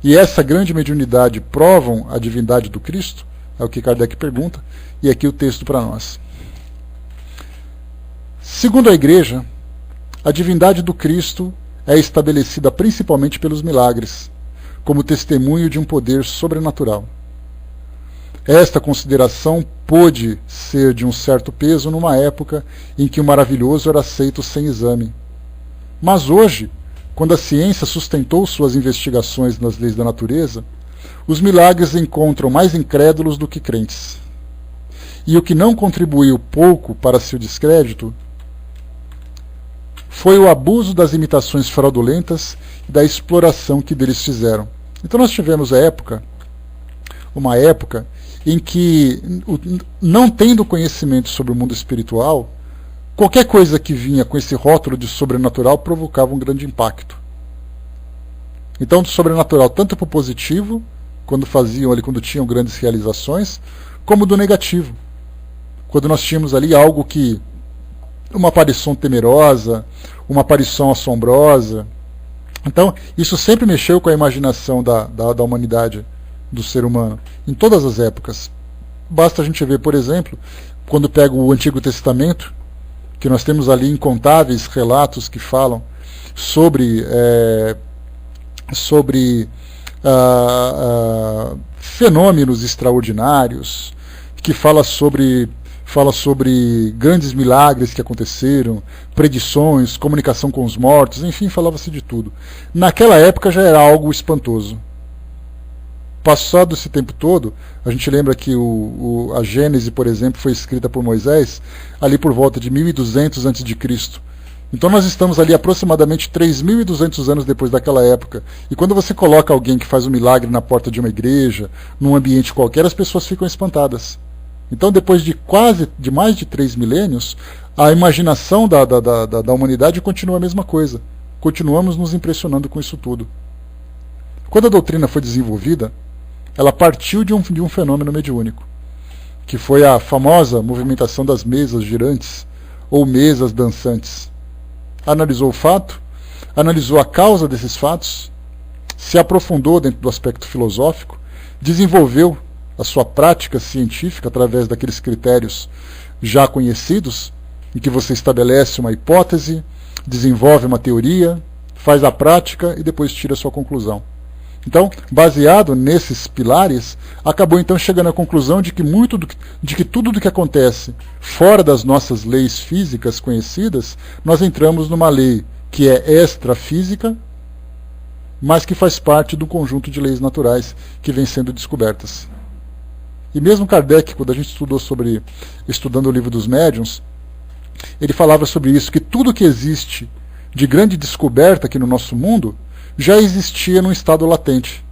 E essa grande mediunidade provam a divindade do Cristo? É o que Kardec pergunta, e aqui o texto para nós. Segundo a Igreja, a divindade do Cristo é estabelecida principalmente pelos milagres, como testemunho de um poder sobrenatural. Esta consideração pôde ser de um certo peso numa época em que o maravilhoso era aceito sem exame. Mas hoje, quando a ciência sustentou suas investigações nas leis da natureza, os milagres encontram mais incrédulos do que crentes. E o que não contribuiu pouco para seu descrédito foi o abuso das imitações fraudulentas e da exploração que deles fizeram. Então nós tivemos uma época em que, não tendo conhecimento sobre o mundo espiritual, qualquer coisa que vinha com esse rótulo de sobrenatural provocava um grande impacto. Então, do sobrenatural, tanto para o positivo, quando tinham grandes realizações, como do negativo. Quando nós tínhamos ali algo que, uma aparição temerosa, uma aparição assombrosa. Então, isso sempre mexeu com a imaginação da humanidade, do ser humano, em todas as épocas. Basta a gente ver, por exemplo, quando pega o Antigo Testamento, que nós temos ali incontáveis relatos que falam sobre fenômenos extraordinários, que fala sobre grandes milagres que aconteceram, predições, comunicação com os mortos, enfim, falava-se de tudo. Naquela época já era algo espantoso. Passado esse tempo todo, a gente lembra que a Gênese, por exemplo, foi escrita por Moisés ali por volta de 1200 a.C. Então nós estamos ali aproximadamente 3.200 anos depois daquela época. E quando você coloca alguém que faz um milagre na porta de uma igreja, num ambiente qualquer, as pessoas ficam espantadas. Então, depois de mais de 3 milênios, a imaginação da humanidade continua a mesma coisa. Continuamos nos impressionando com isso tudo. Quando a doutrina foi desenvolvida, ela partiu de um fenômeno mediúnico, que foi a famosa movimentação das mesas girantes, ou mesas dançantes. Analisou o fato, analisou a causa desses fatos, se aprofundou dentro do aspecto filosófico, desenvolveu a sua prática científica através daqueles critérios já conhecidos, em que você estabelece uma hipótese, desenvolve uma teoria, faz a prática e depois tira a sua conclusão. Então, baseado nesses pilares, acabou então chegando à conclusão de que tudo do que acontece fora das nossas leis físicas conhecidas, nós entramos numa lei que é extrafísica, mas que faz parte do conjunto de leis naturais que vem sendo descobertas. E mesmo Kardec, quando a gente estudando o livro dos médiuns, ele falava sobre isso, que tudo que existe de grande descoberta aqui no nosso mundo já existia num estado latente,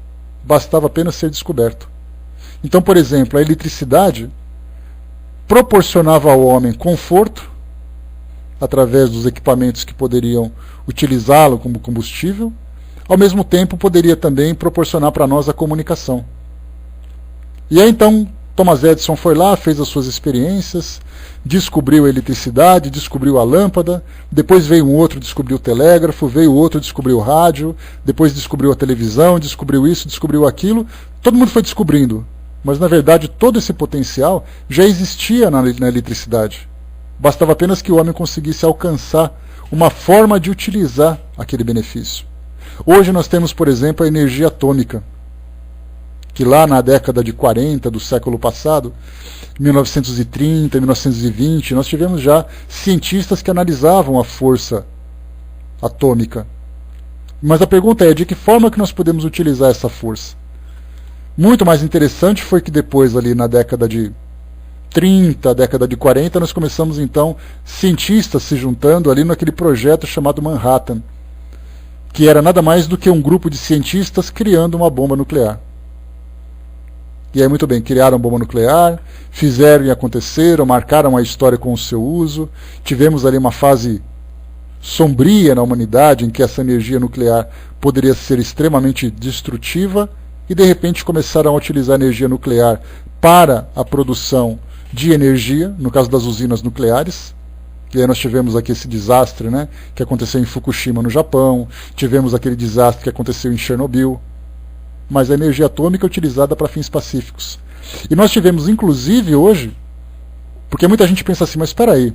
bastava apenas ser descoberto. Então, por exemplo, a eletricidade proporcionava ao homem conforto, através dos equipamentos que poderiam utilizá-lo como combustível, ao mesmo tempo poderia também proporcionar para nós a comunicação. E aí então Thomas Edison foi lá, fez as suas experiências, descobriu a eletricidade, descobriu a lâmpada, depois veio um outro, descobriu o telégrafo, veio outro, descobriu o rádio, depois descobriu a televisão, descobriu isso, descobriu aquilo. Todo mundo foi descobrindo, mas na verdade todo esse potencial já existia na eletricidade. Bastava apenas que o homem conseguisse alcançar uma forma de utilizar aquele benefício. Hoje nós temos, por exemplo, a energia atômica, que lá na década de 40 do século passado, 1930, 1920, nós tivemos já cientistas que analisavam a força atômica. Mas a pergunta é, de que forma que nós podemos utilizar essa força? Muito mais interessante foi que depois, ali na década de 30, década de 40, nós começamos então cientistas se juntando ali naquele projeto chamado Manhattan, que era nada mais do que um grupo de cientistas criando uma bomba nuclear. E aí, muito bem, criaram bomba nuclear, fizeram e aconteceram, marcaram a história com o seu uso. Tivemos ali uma fase sombria na humanidade, em que essa energia nuclear poderia ser extremamente destrutiva, e de repente começaram a utilizar a energia nuclear para a produção de energia, no caso das usinas nucleares. E aí nós tivemos aqui esse desastre, né, que aconteceu em Fukushima, no Japão, tivemos aquele desastre que aconteceu em Chernobyl, mas a energia atômica é utilizada para fins pacíficos. E nós tivemos, inclusive, hoje, porque muita gente pensa assim, mas espera aí,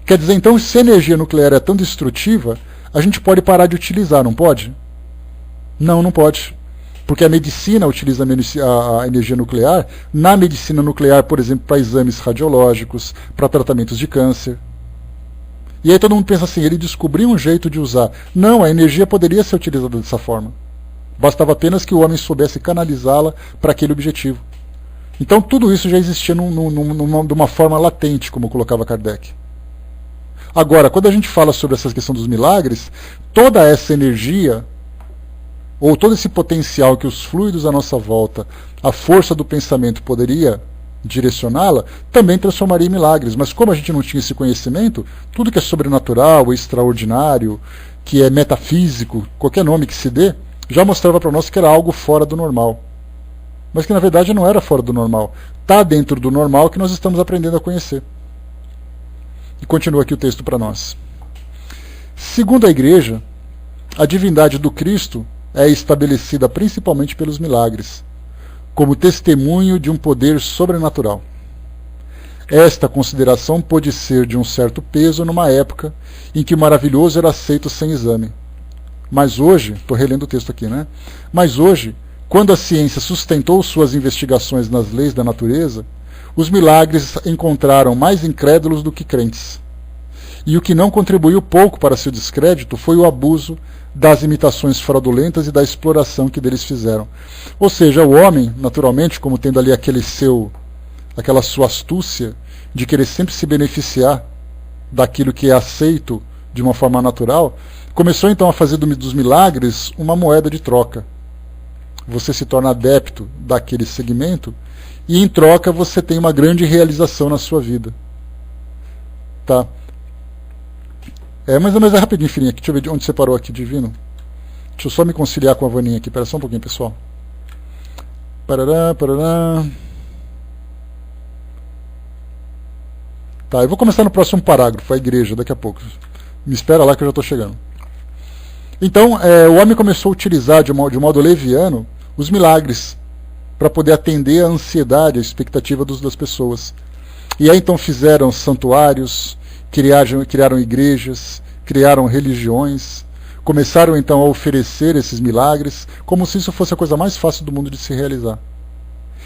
quer dizer, então, se a energia nuclear é tão destrutiva, a gente pode parar de utilizar, não pode? Não, não pode. Porque a medicina utiliza a energia nuclear, na medicina nuclear, por exemplo, para exames radiológicos, para tratamentos de câncer. E aí todo mundo pensa assim, ele descobriu um jeito de usar. Não, a energia poderia ser utilizada dessa forma. Bastava apenas que o homem soubesse canalizá-la para aquele objetivo. Então tudo isso já existia de uma forma latente, como colocava Kardec. Agora, quando a gente fala sobre essa questão dos milagres, toda essa energia, ou todo esse potencial que os fluidos à nossa volta, a força do pensamento poderia direcioná-la, também transformaria em milagres. Mas como a gente não tinha esse conhecimento, tudo que é sobrenatural, extraordinário, que é metafísico, qualquer nome que se dê, já mostrava para nós que era algo fora do normal. Mas que na verdade não era fora do normal. Está dentro do normal que nós estamos aprendendo a conhecer. E continua aqui o texto para nós. Segundo a Igreja, a divindade do Cristo é estabelecida principalmente pelos milagres, como testemunho de um poder sobrenatural. Esta consideração pôde ser de um certo peso numa época em que o maravilhoso era aceito sem exame. Mas hoje, estou relendo o texto aqui, né? Mas hoje, quando a ciência sustentou suas investigações nas leis da natureza, os milagres encontraram mais incrédulos do que crentes. E o que não contribuiu pouco para seu descrédito foi o abuso das imitações fraudulentas e da exploração que deles fizeram. Ou seja, o homem, naturalmente, como tendo ali aquela sua astúcia de querer sempre se beneficiar daquilo que é aceito de uma forma natural, começou então a fazer dos milagres uma moeda de troca. Você se torna adepto daquele segmento e em troca você tem uma grande realização na sua vida. Tá? Mas é rapidinho, filhinha. Deixa eu ver onde você parou aqui, divino. Deixa eu só me conciliar com a Vaninha aqui. Espera só um pouquinho, pessoal. Parará, parará. Tá, eu vou começar no próximo parágrafo, a igreja, daqui a pouco. Me espera lá que eu já estou chegando. Então, o homem começou a utilizar de modo leviano os milagres para poder atender a ansiedade, a expectativa das pessoas. E aí então fizeram santuários, criaram igrejas, criaram religiões, começaram então a oferecer esses milagres, como se isso fosse a coisa mais fácil do mundo de se realizar.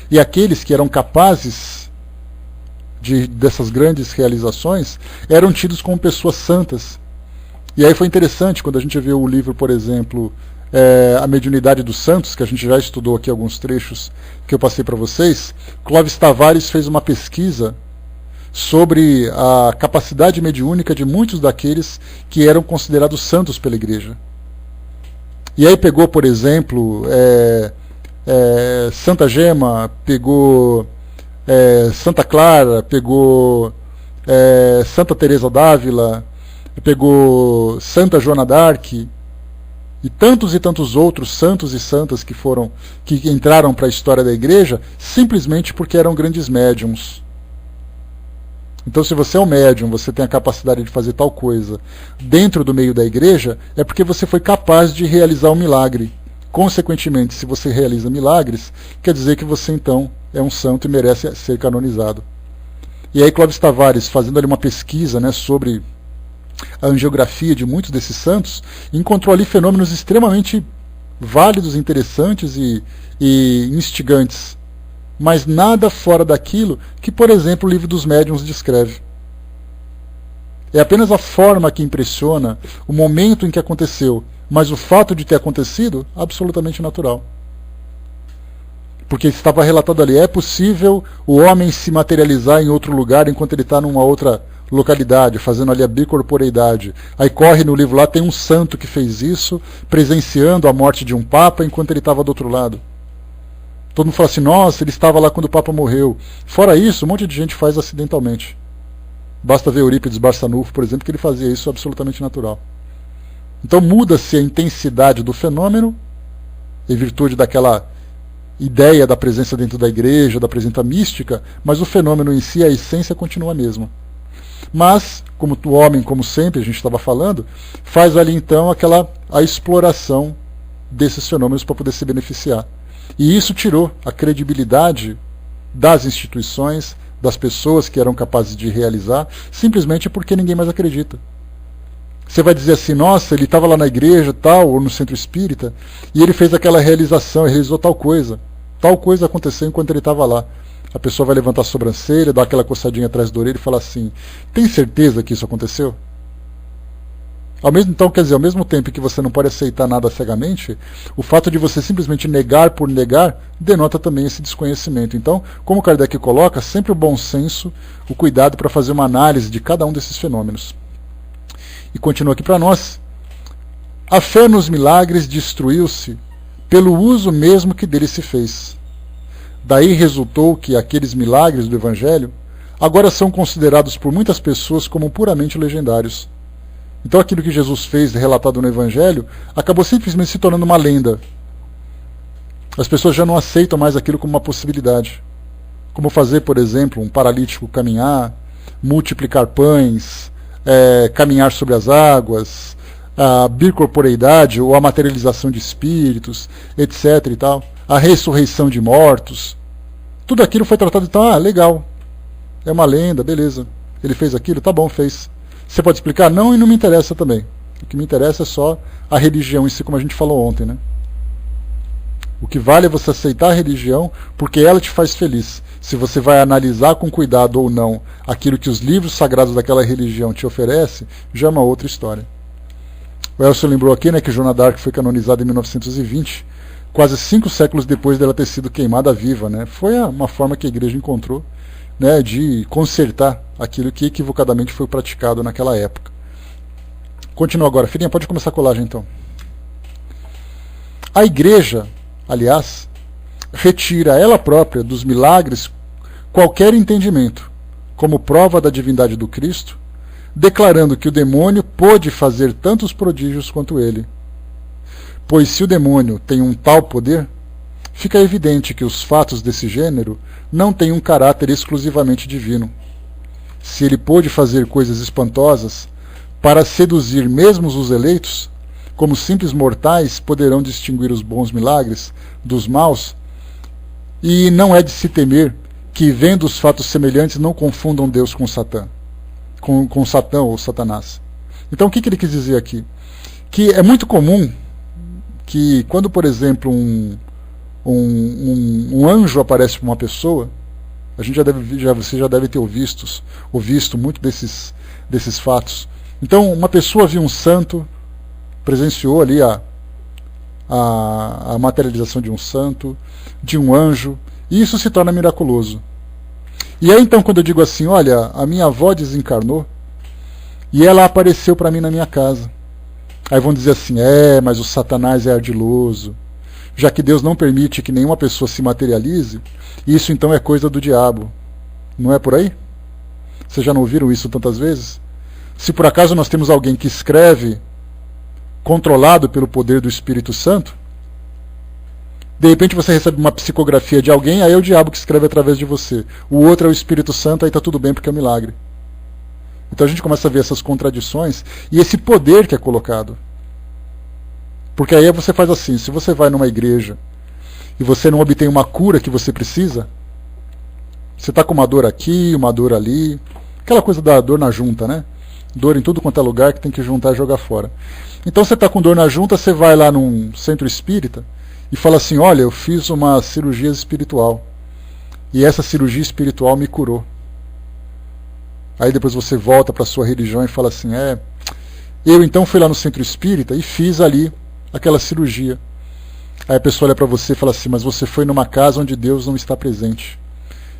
E aqueles que eram capazes dessas grandes realizações eram tidos como pessoas santas. E aí foi interessante quando a gente vê o livro, por exemplo, A Mediunidade dos Santos, que a gente já estudou aqui alguns trechos que eu passei para vocês. Clóvis Tavares fez uma pesquisa sobre a capacidade mediúnica de muitos daqueles que eram considerados santos pela Igreja. E aí pegou, por exemplo, Santa Gema, pegou Santa Clara, pegou Santa Teresa d'Ávila, pegou Santa Joana d'Arc e tantos outros santos e santas que entraram para a história da Igreja simplesmente porque eram grandes médiums. Então, se você é um médium, você tem a capacidade de fazer tal coisa dentro do meio da Igreja, é porque você foi capaz de realizar um milagre. Consequentemente, se você realiza milagres, quer dizer que você então é um santo e merece ser canonizado. E aí Clóvis Tavares, fazendo ali uma pesquisa, né, sobre a angiografia de muitos desses santos, encontrou ali fenômenos extremamente válidos, interessantes e instigantes. Mas nada fora daquilo que, por exemplo, o Livro dos Médiuns descreve. É apenas a forma que impressiona, o momento em que aconteceu, mas o fato de ter acontecido, absolutamente natural. Porque estava relatado ali, é possível o homem se materializar em outro lugar enquanto ele está numa outra localidade, fazendo ali a bicorporeidade. Aí corre no livro lá, tem um santo que fez isso, presenciando a morte de um papa enquanto ele estava do outro lado. Todo mundo fala assim, nossa, ele estava lá quando o Papa morreu. Fora isso, um monte de gente faz acidentalmente. Basta ver Eurípides Barçanufo, por exemplo, que ele fazia isso absolutamente natural. Então muda-se a intensidade do fenômeno, em virtude daquela ideia da presença dentro da igreja, da presença mística, mas o fenômeno em si, a essência, continua a mesma. Mas, como o homem, como sempre a gente estava falando, faz ali então a exploração desses fenômenos para poder se beneficiar. E isso tirou a credibilidade das instituições, das pessoas que eram capazes de realizar, simplesmente porque ninguém mais acredita. Você vai dizer assim, nossa, ele estava lá na igreja, tal, ou no centro espírita, e ele fez aquela realização, ele realizou tal coisa aconteceu enquanto ele estava lá. A pessoa vai levantar a sobrancelha, dar aquela coçadinha atrás da orelha e falar assim, tem certeza que isso aconteceu? Então, quer dizer, ao mesmo tempo que você não pode aceitar nada cegamente, o fato de você simplesmente negar por negar denota também esse desconhecimento. Então, como Kardec coloca, sempre o bom senso, o cuidado para fazer uma análise de cada um desses fenômenos. E continua aqui para nós. A fé nos milagres destruiu-se pelo uso mesmo que dele se fez. Daí resultou que aqueles milagres do Evangelho agora são considerados por muitas pessoas como puramente legendários. Então aquilo que Jesus fez, relatado no Evangelho, acabou simplesmente se tornando uma lenda. As pessoas já não aceitam mais aquilo como uma possibilidade. Como fazer, por exemplo, um paralítico caminhar, multiplicar pães, caminhar sobre as águas, a bicorporeidade ou a materialização de espíritos, etc. e tal, a ressurreição de mortos. Tudo aquilo foi tratado então, legal, é uma lenda, beleza. Ele fez aquilo, tá bom, fez. Você pode explicar? Não, e não me interessa também. O que me interessa é só a religião em si, como a gente falou ontem, né? O que vale é você aceitar a religião porque ela te faz feliz. Se você vai analisar com cuidado ou não aquilo que os livros sagrados daquela religião te oferecem, já é uma outra história. O Elcio lembrou aqui, né, que Joana d'Arc foi canonizada em 1920, quase 5 séculos depois dela ter sido queimada viva, né? Foi uma forma que a igreja encontrou, né, de consertar aquilo que equivocadamente foi praticado naquela época. Continua agora. Filhinha, pode começar a colagem então. A igreja, aliás, retira ela própria dos milagres qualquer entendimento, como prova da divindade do Cristo, declarando que o demônio pôde fazer tantos prodígios quanto ele. Pois se o demônio tem um tal poder, fica evidente que os fatos desse gênero não têm um caráter exclusivamente divino. Se ele pôde fazer coisas espantosas para seduzir mesmo os eleitos, como simples mortais poderão distinguir os bons milagres dos maus, e não é de se temer que, vendo os fatos semelhantes, não confundam Deus com Satã, com Satã ou Satanás. Então o que ele quis dizer aqui? Que é muito comum que quando, por exemplo, um anjo aparece para uma pessoa, você já deve ter visto muito desses fatos. Então, uma pessoa viu um santo, presenciou ali a materialização de um santo, de um anjo, e isso se torna miraculoso. E aí então, quando eu digo assim, olha, a minha avó desencarnou e ela apareceu para mim na minha casa. Aí vão dizer assim, mas o Satanás é ardiloso. Já que Deus não permite que nenhuma pessoa se materialize, isso então é coisa do diabo. Não é por aí? Vocês já não ouviram isso tantas vezes? Se por acaso nós temos alguém que escreve controlado pelo poder do Espírito Santo, de repente você recebe uma psicografia de alguém, aí é o diabo que escreve através de você. O outro é o Espírito Santo, aí está tudo bem porque é um milagre. Então a gente começa a ver essas contradições e esse poder que é colocado. Porque aí você faz assim, se você vai numa igreja e você não obtém uma cura que você precisa, você está com uma dor aqui, uma dor ali, aquela coisa da dor na junta, né? Dor em tudo quanto é lugar que tem que juntar e jogar fora. Então você está com dor na junta, você vai lá num centro espírita e fala assim, olha, eu fiz uma cirurgia espiritual e essa cirurgia espiritual me curou. Aí depois você volta para a sua religião e fala assim, eu então fui lá no centro espírita e fiz ali aquela cirurgia. Aí a pessoa olha para você e fala assim, mas você foi numa casa onde Deus não está presente.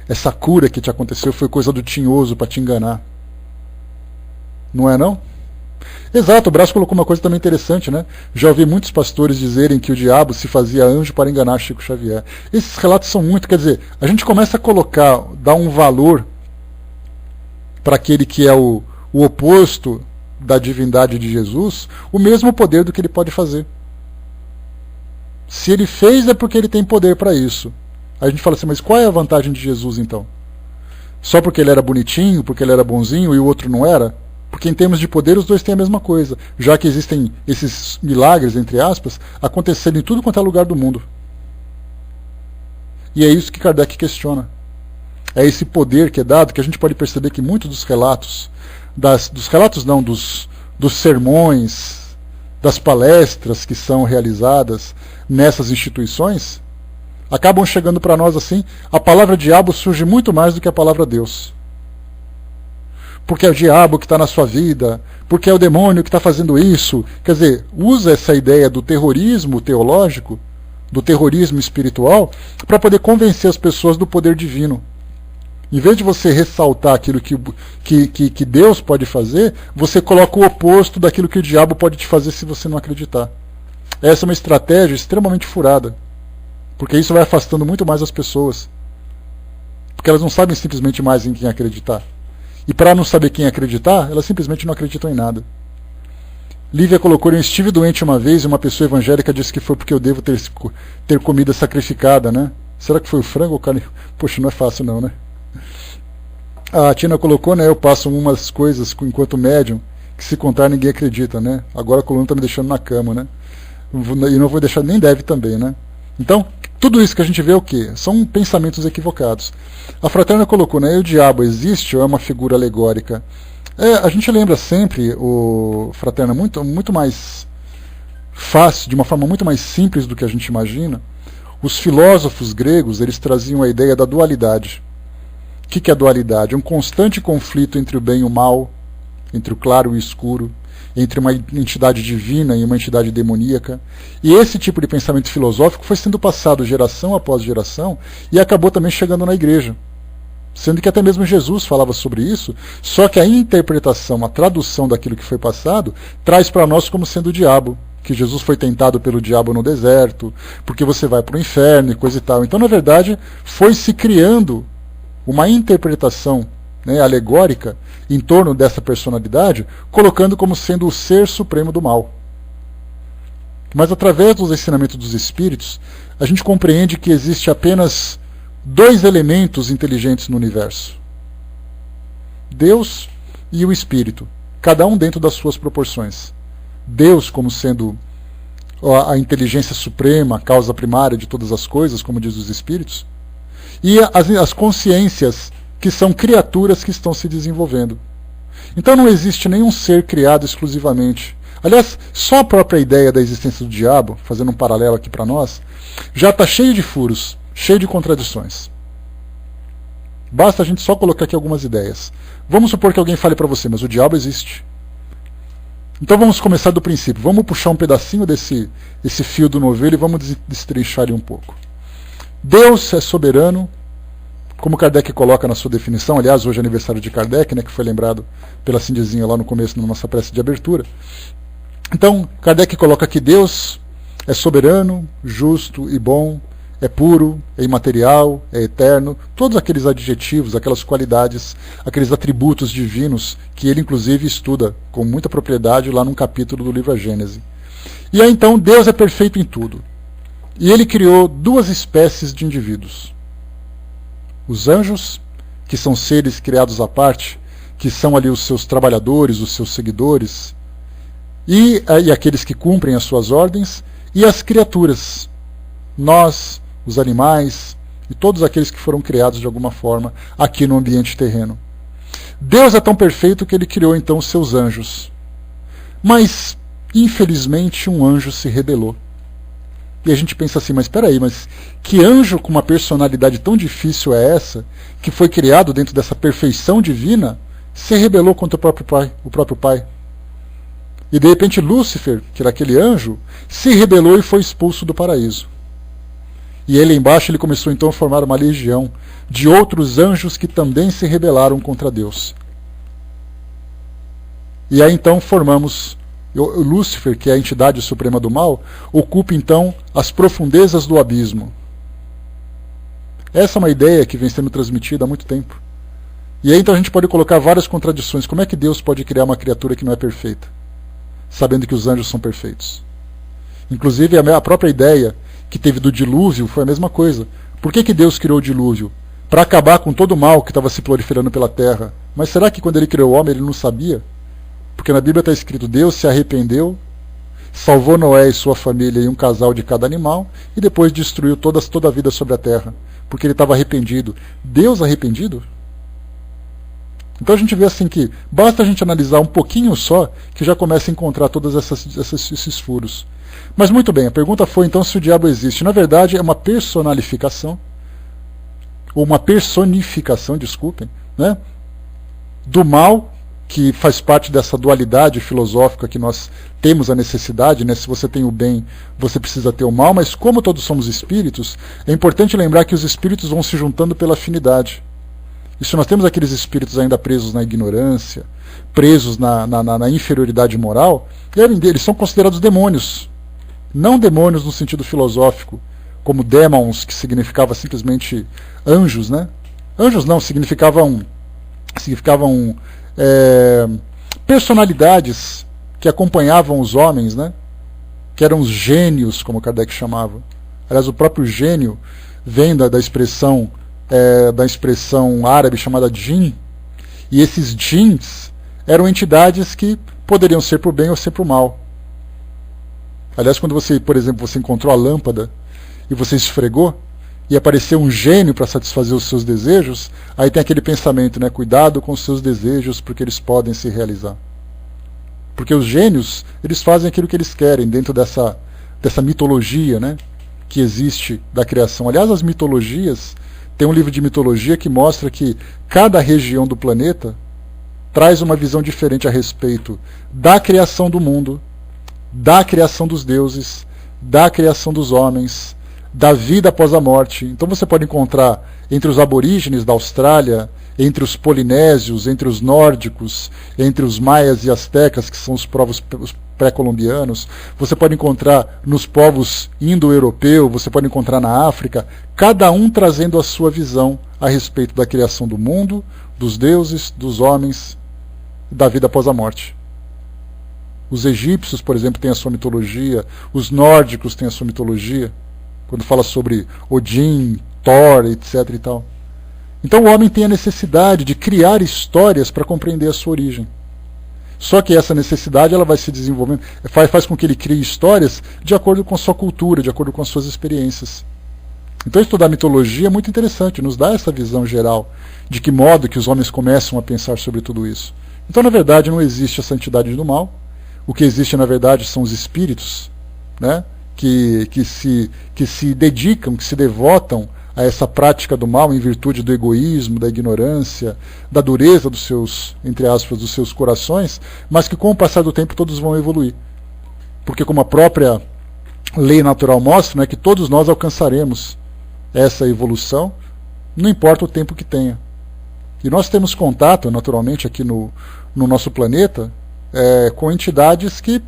Essa cura que te aconteceu foi coisa do tinhoso para te enganar. Não é não? Exato, o Brás colocou uma coisa também interessante, né? Já ouvi muitos pastores dizerem que o diabo se fazia anjo para enganar Chico Xavier. Esses relatos são muito, quer dizer, a gente começa a dar um valor para aquele que é o oposto da divindade de Jesus, o mesmo poder do que ele pode fazer. Se ele fez, é porque ele tem poder para isso. Aí a gente fala assim, mas qual é a vantagem de Jesus então? Só porque ele era bonitinho, porque ele era bonzinho e o outro não era? Porque em termos de poder os dois têm a mesma coisa, já que existem esses milagres, entre aspas, acontecendo em tudo quanto é lugar do mundo. E é isso que Kardec questiona. É esse poder que é dado, que a gente pode perceber que muitos dos relatos, dos sermões, das palestras que são realizadas nessas instituições, acabam chegando para nós assim, a palavra diabo surge muito mais do que a palavra Deus. Porque é o diabo que está na sua vida, porque é o demônio que está fazendo isso. Quer dizer, usa essa ideia do terrorismo teológico, do terrorismo espiritual, para poder convencer as pessoas do poder divino. Em vez de você ressaltar aquilo que Deus pode fazer, você coloca o oposto daquilo que o diabo pode te fazer se você não acreditar. Essa é uma estratégia extremamente furada, porque isso vai afastando muito mais as pessoas. Porque elas não sabem simplesmente mais em quem acreditar. E para não saber quem acreditar, elas simplesmente não acreditam em nada. Lívia colocou, eu estive doente uma vez e uma pessoa evangélica disse que foi porque eu devo ter comida sacrificada, né? Será que foi o frango ou carne? Poxa, não é fácil não, né? A Tina colocou, né? Eu passo umas coisas enquanto médium que se contar ninguém acredita, né? Agora a coluna está me deixando na cama, né? E não vou deixar, nem deve também, né? Então, tudo isso que a gente vê é o quê? São pensamentos equivocados. A Fraterna colocou, né? O diabo existe ou é uma figura alegórica? A gente lembra sempre, Fraterna, muito mais fácil, de uma forma muito mais simples do que a gente imagina. Os filósofos gregos, eles traziam a ideia da dualidade. O que é a dualidade? É um constante conflito entre o bem e o mal, entre o claro e o escuro, entre uma entidade divina e uma entidade demoníaca. E esse tipo de pensamento filosófico foi sendo passado geração após geração e acabou também chegando na igreja. Sendo que até mesmo Jesus falava sobre isso, só que a interpretação, a tradução daquilo que foi passado, traz para nós como sendo o diabo. Que Jesus foi tentado pelo diabo no deserto, porque você vai para o inferno e coisa e tal. Então, na verdade, foi se criando uma interpretação, né, alegórica em torno dessa personalidade, colocando como sendo o ser supremo do mal. Mas através dos ensinamentos dos espíritos, a gente compreende que existe apenas dois elementos inteligentes no universo: Deus e o espírito, cada um dentro das suas proporções. Deus como sendo a inteligência suprema, a causa primária de todas as coisas, como diz os espíritos, e as consciências que são criaturas que estão se desenvolvendo. Então não existe nenhum ser criado exclusivamente. Aliás, só a própria ideia da existência do diabo, fazendo um paralelo aqui para nós, já está cheio de furos, cheio de contradições. Basta a gente só colocar aqui algumas ideias. Vamos supor que alguém fale para você, mas o diabo existe. Então vamos começar do princípio. Vamos puxar um pedacinho desse fio do novelo e vamos destrinchar ele um pouco. Deus é soberano, como Kardec coloca na sua definição. Aliás, hoje é aniversário de Kardec, né, que foi lembrado pela Cindizinha lá no começo, na nossa prece de abertura. Então, Kardec coloca que Deus é soberano, justo e bom, é puro, é imaterial, é eterno, todos aqueles adjetivos, aquelas qualidades, aqueles atributos divinos que ele inclusive estuda com muita propriedade lá num capítulo do livro A Gênese. E aí então Deus é perfeito em tudo. E ele criou duas espécies de indivíduos. Os anjos, que são seres criados à parte, que são ali os seus trabalhadores, os seus seguidores, e aqueles que cumprem as suas ordens, e as criaturas, nós, os animais e todos aqueles que foram criados de alguma forma aqui no ambiente terreno. Deus é tão perfeito que ele criou então os seus anjos. Mas, infelizmente, um anjo se rebelou. E a gente pensa assim, mas espera aí, mas que anjo com uma personalidade tão difícil é essa, que foi criado dentro dessa perfeição divina, se rebelou contra o próprio Pai? E de repente Lúcifer, que era aquele anjo, se rebelou e foi expulso do paraíso. E ele embaixo ele começou então a formar uma legião de outros anjos que também se rebelaram contra Deus. E aí então formamos o Lúcifer, que é a entidade suprema do mal, ocupa então as profundezas do abismo. Essa é uma ideia que vem sendo transmitida há muito tempo. E aí então a gente pode colocar várias contradições. Como é que Deus pode criar uma criatura que não é perfeita, sabendo que os anjos são perfeitos? Inclusive a própria ideia que teve do dilúvio foi a mesma coisa. Por que Deus criou o dilúvio? Para acabar com todo o mal que estava se proliferando pela terra. Mas será que quando ele criou o homem ele não sabia? Porque na Bíblia está escrito: Deus se arrependeu, salvou Noé e sua família e um casal de cada animal, e depois destruiu toda a vida sobre a terra, porque ele estava arrependido. Deus arrependido? Então a gente vê assim que basta a gente analisar um pouquinho só, que já começa a encontrar todos esses furos. Mas muito bem, a pergunta foi então se o diabo existe. Na verdade é uma personalificação, ou uma personificação, desculpem, né, do mal, que faz parte dessa dualidade filosófica que nós temos a necessidade, né? Se você tem o bem, você precisa ter o mal, mas como todos somos espíritos, é importante lembrar que os espíritos vão se juntando pela afinidade. E se nós temos aqueles espíritos ainda presos na ignorância, presos na inferioridade moral, eles são considerados demônios. Não demônios no sentido filosófico, como demons, que significava simplesmente anjos, né? Anjos não, significavam personalidades que acompanhavam os homens, né? Que eram os gênios, como Kardec chamava. Aliás, o próprio gênio vem da expressão árabe chamada jinn, e esses djinns eram entidades que poderiam ser para o bem ou ser para o mal. Aliás, quando você, por exemplo, você encontrou a lâmpada e você esfregou, e apareceu um gênio para satisfazer os seus desejos, aí tem aquele pensamento, né? Cuidado com os seus desejos, porque eles podem se realizar. Porque os gênios, eles fazem aquilo que eles querem dentro dessa mitologia, né, que existe da criação. Aliás, as mitologias, tem um livro de mitologia que mostra que cada região do planeta traz uma visão diferente a respeito da criação do mundo, da criação dos deuses, da criação dos homens, da vida após a morte. Então você pode encontrar entre os aborígenes da Austrália, entre os polinésios, entre os nórdicos, entre os maias e astecas, que são os povos pré-colombianos, você pode encontrar nos povos indo-europeus, você pode encontrar na África, cada um trazendo a sua visão a respeito da criação do mundo, dos deuses, dos homens, da vida após a morte. Os egípcios, por exemplo, têm a sua mitologia, os nórdicos têm a sua mitologia, quando fala sobre Odin, Thor, etc. e tal. Então o homem tem a necessidade de criar histórias para compreender a sua origem. Só que essa necessidade ela vai se desenvolvendo, faz com que ele crie histórias de acordo com a sua cultura, de acordo com as suas experiências. Então estudar mitologia é muito interessante, nos dá essa visão geral de que modo que os homens começam a pensar sobre tudo isso. Então, na verdade, não existe essa entidade do mal. O que existe, na verdade, são os espíritos, né? Que se dedicam, que se devotam a essa prática do mal em virtude do egoísmo, da ignorância, da dureza dos seus, entre aspas, dos seus corações, mas que com o passar do tempo todos vão evoluir. Porque como a própria lei natural mostra, né, que todos nós alcançaremos essa evolução, não importa o tempo que tenha. E nós temos contato, naturalmente, aqui no nosso planeta, com entidades que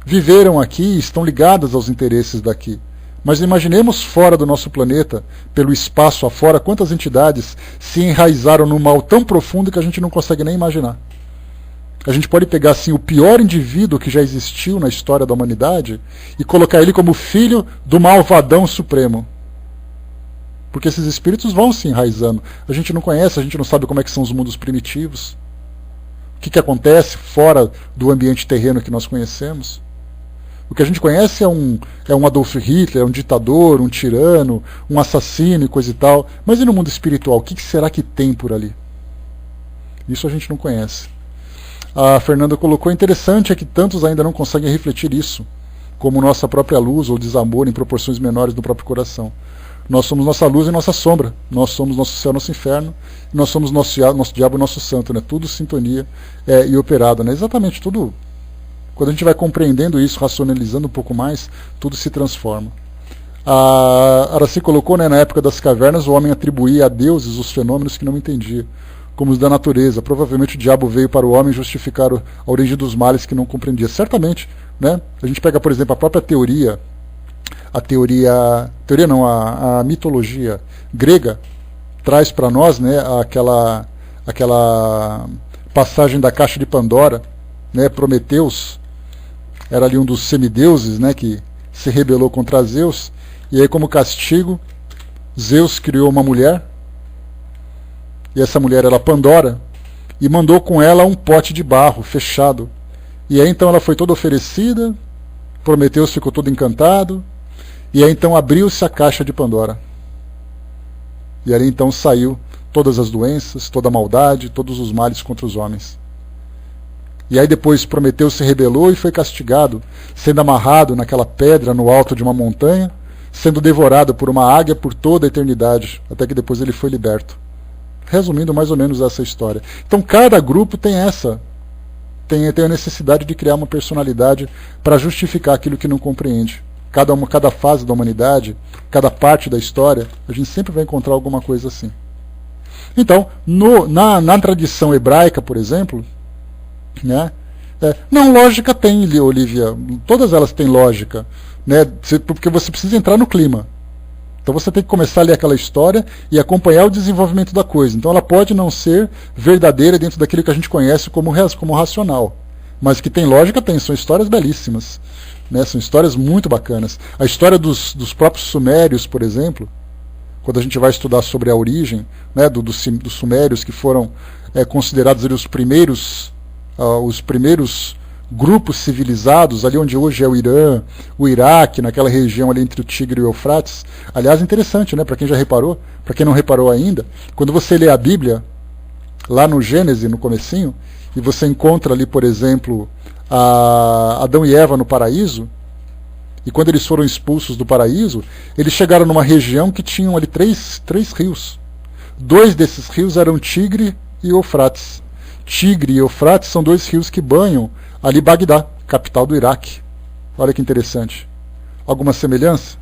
viveram aqui, estão ligadas aos interesses daqui. Mas imaginemos fora do nosso planeta, pelo espaço afora, quantas entidades se enraizaram num mal tão profundo que a gente não consegue nem imaginar. A gente pode pegar assim, o pior indivíduo que já existiu na história da humanidade e colocar ele como filho do malvadão supremo. Porque esses espíritos vão se enraizando. A gente não conhece, a gente não sabe como é que são os mundos primitivos. O que acontece fora do ambiente terreno que nós conhecemos. O que a gente conhece é um Adolf Hitler, é um ditador, um tirano, um assassino e coisa e tal. Mas e no mundo espiritual? O que será que tem por ali? Isso a gente não conhece. A Fernanda colocou, interessante é que tantos ainda não conseguem refletir isso, como nossa própria luz ou desamor em proporções menores do próprio coração. Nós somos nossa luz e nossa sombra. Nós somos nosso céu, nosso inferno. E nós somos nosso diabo e nosso santo. Né? Tudo sintonia e operado. Né? Exatamente, tudo. Quando a gente vai compreendendo isso, racionalizando um pouco mais, tudo se transforma. A Araci colocou, né, na época das cavernas, o homem atribuía a deuses os fenômenos que não entendia, como os da natureza. Provavelmente o diabo veio para o homem justificar a origem dos males que não compreendia. Certamente, né? A gente pega, por exemplo, a própria teoria a mitologia grega traz para nós, né, aquela passagem da caixa de Pandora, né? Prometeus era ali um dos semideuses, né? Que se rebelou contra Zeus, e aí como castigo Zeus criou uma mulher, e essa mulher era Pandora, e mandou com ela um pote de barro fechado. E aí então ela foi toda oferecida, Prometeus ficou todo encantado, e aí então abriu-se a caixa de Pandora. E ali então saiu todas as doenças, toda a maldade, todos os males contra os homens. E aí depois Prometeus se rebelou e foi castigado, sendo amarrado naquela pedra no alto de uma montanha, sendo devorado por uma águia por toda a eternidade, até que depois ele foi liberto. Resumindo mais ou menos essa história. Então cada grupo tem a necessidade de criar uma personalidade para justificar aquilo que não compreende. Cada fase da humanidade, cada parte da história, a gente sempre vai encontrar alguma coisa assim. Então, na tradição hebraica, por exemplo, né, não, lógica tem, Olivia, todas elas têm lógica, né, porque você precisa entrar no clima. Então você tem que começar a ler aquela história e acompanhar o desenvolvimento da coisa. Então ela pode não ser verdadeira dentro daquilo que a gente conhece como racional. Mas que tem lógica, tem. São histórias belíssimas. Né? São histórias muito bacanas. A história dos próprios sumérios, por exemplo, quando a gente vai estudar sobre a origem, né, dos sumérios, que foram considerados ali os primeiros grupos civilizados, ali onde hoje é o Irã, o Iraque, naquela região ali entre o Tigre e o Eufrates. Aliás, interessante, né? Para quem já reparou, para quem não reparou ainda, quando você lê a Bíblia, lá no Gênesis, no comecinho, e você encontra ali, por exemplo, Adão e Eva no paraíso, e quando eles foram expulsos do paraíso, eles chegaram numa região que tinham ali três rios. 2 desses rios eram Tigre e Eufrates. Tigre e Eufrates são 2 rios que banham ali Bagdá, capital do Iraque. Olha que interessante. Alguma semelhança?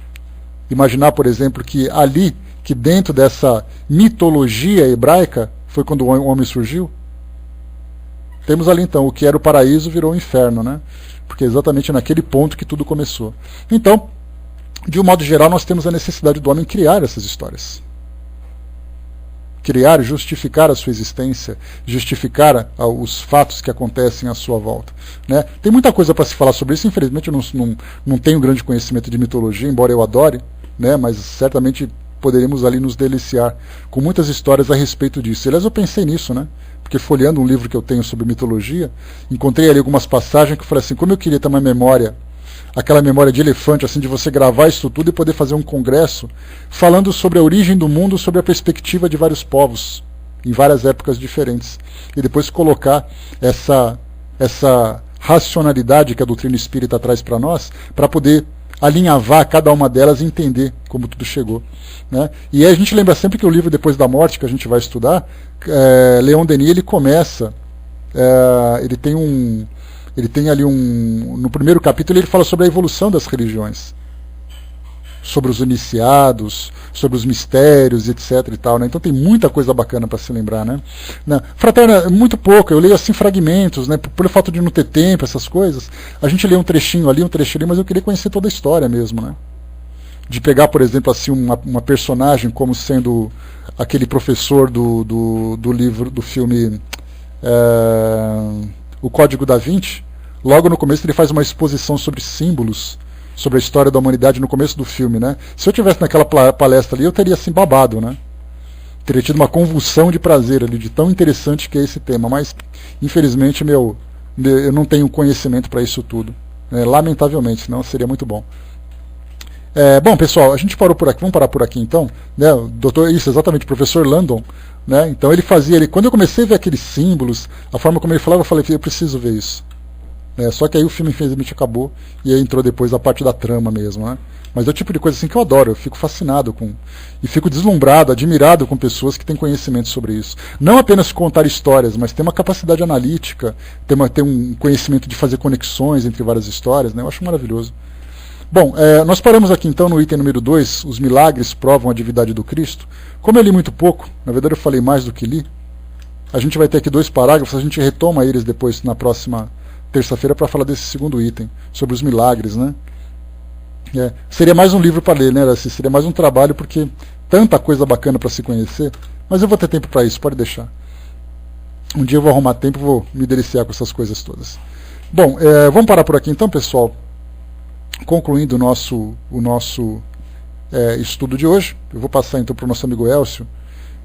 Imaginar, por exemplo, que ali, que dentro dessa mitologia hebraica, foi quando o homem surgiu? Temos ali então, o que era o paraíso virou o inferno, né? Porque é exatamente naquele ponto que tudo começou. Então, de um modo geral, nós temos a necessidade do homem criar essas histórias. Criar, justificar a sua existência, justificar os fatos que acontecem à sua volta. Né? Tem muita coisa para se falar sobre isso, infelizmente eu não tenho grande conhecimento de mitologia, embora eu adore, né? Mas certamente poderíamos ali nos deliciar com muitas histórias a respeito disso. Aliás, eu pensei nisso, né? Porque folheando um livro que eu tenho sobre mitologia, encontrei ali algumas passagens que eu falei assim, como eu queria ter uma memória, aquela memória de elefante, assim, de você gravar isso tudo e poder fazer um congresso falando sobre a origem do mundo, sobre a perspectiva de vários povos, em várias épocas diferentes. E depois colocar essa racionalidade que a doutrina espírita traz para nós, para poder alinhavar cada uma delas e entender como tudo chegou. Né? E aí a gente lembra sempre que o livro Depois da Morte, que a gente vai estudar, Leon Denis, ele começa, ele tem ali no primeiro capítulo ele fala sobre a evolução das religiões, sobre os iniciados, sobre os mistérios, etc. e tal, né? Então tem muita coisa bacana para se lembrar, né? Fraterna, muito pouco, eu leio assim fragmentos, né? Por fato de não ter tempo, essas coisas, a gente lê um trechinho ali, mas eu queria conhecer toda a história mesmo, né? De pegar, por exemplo, assim, uma personagem como sendo aquele professor do livro, do filme O Código da Vinci. Logo no começo ele faz uma exposição sobre símbolos, sobre a história da humanidade no começo do filme, né? Se eu tivesse naquela palestra ali, eu teria assim babado, né? Teria tido uma convulsão de prazer ali, de tão interessante que é esse tema, mas infelizmente eu não tenho conhecimento para isso tudo, né? Lamentavelmente, senão seria muito bom. Bom, pessoal, a gente parou por aqui, vamos parar por aqui então, né? Exatamente, o professor Landon, né? Então ele quando eu comecei a ver aqueles símbolos, a forma como ele falava, eu falei, eu preciso ver isso. Só que aí o filme infelizmente acabou e aí entrou depois a parte da trama mesmo, né? Mas é o tipo de coisa assim que eu adoro, eu fico fascinado e fico deslumbrado, admirado com pessoas que têm conhecimento sobre isso. Não apenas contar histórias, mas ter uma capacidade analítica, ter um conhecimento de fazer conexões entre várias histórias, né? Eu acho maravilhoso. Bom, nós paramos aqui então no item número 2, os milagres provam a divindade do Cristo. Como eu li muito pouco, na verdade eu falei mais do que li, a gente vai ter aqui 2 parágrafos, a gente retoma eles depois na próxima terça-feira para falar desse segundo item, sobre os milagres, né? Seria mais um livro para ler, né, Araci? Seria mais um trabalho, porque tanta coisa bacana para se conhecer, mas eu vou ter tempo para isso, pode deixar. Um dia eu vou arrumar tempo e vou me deliciar com essas coisas todas. Bom, vamos parar por aqui então, pessoal. Concluindo o nosso estudo de hoje, eu vou passar então para o nosso amigo Elcio,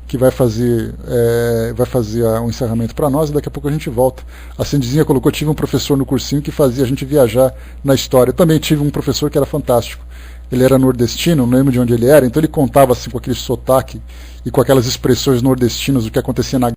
que vai fazer um encerramento para nós, e daqui a pouco a gente volta. A Cindizinha colocou, tive um professor no cursinho que fazia a gente viajar na história. Eu também tive um professor que era fantástico. Ele era nordestino, não lembro de onde ele era, então ele contava assim com aquele sotaque e com aquelas expressões nordestinas do que acontecia na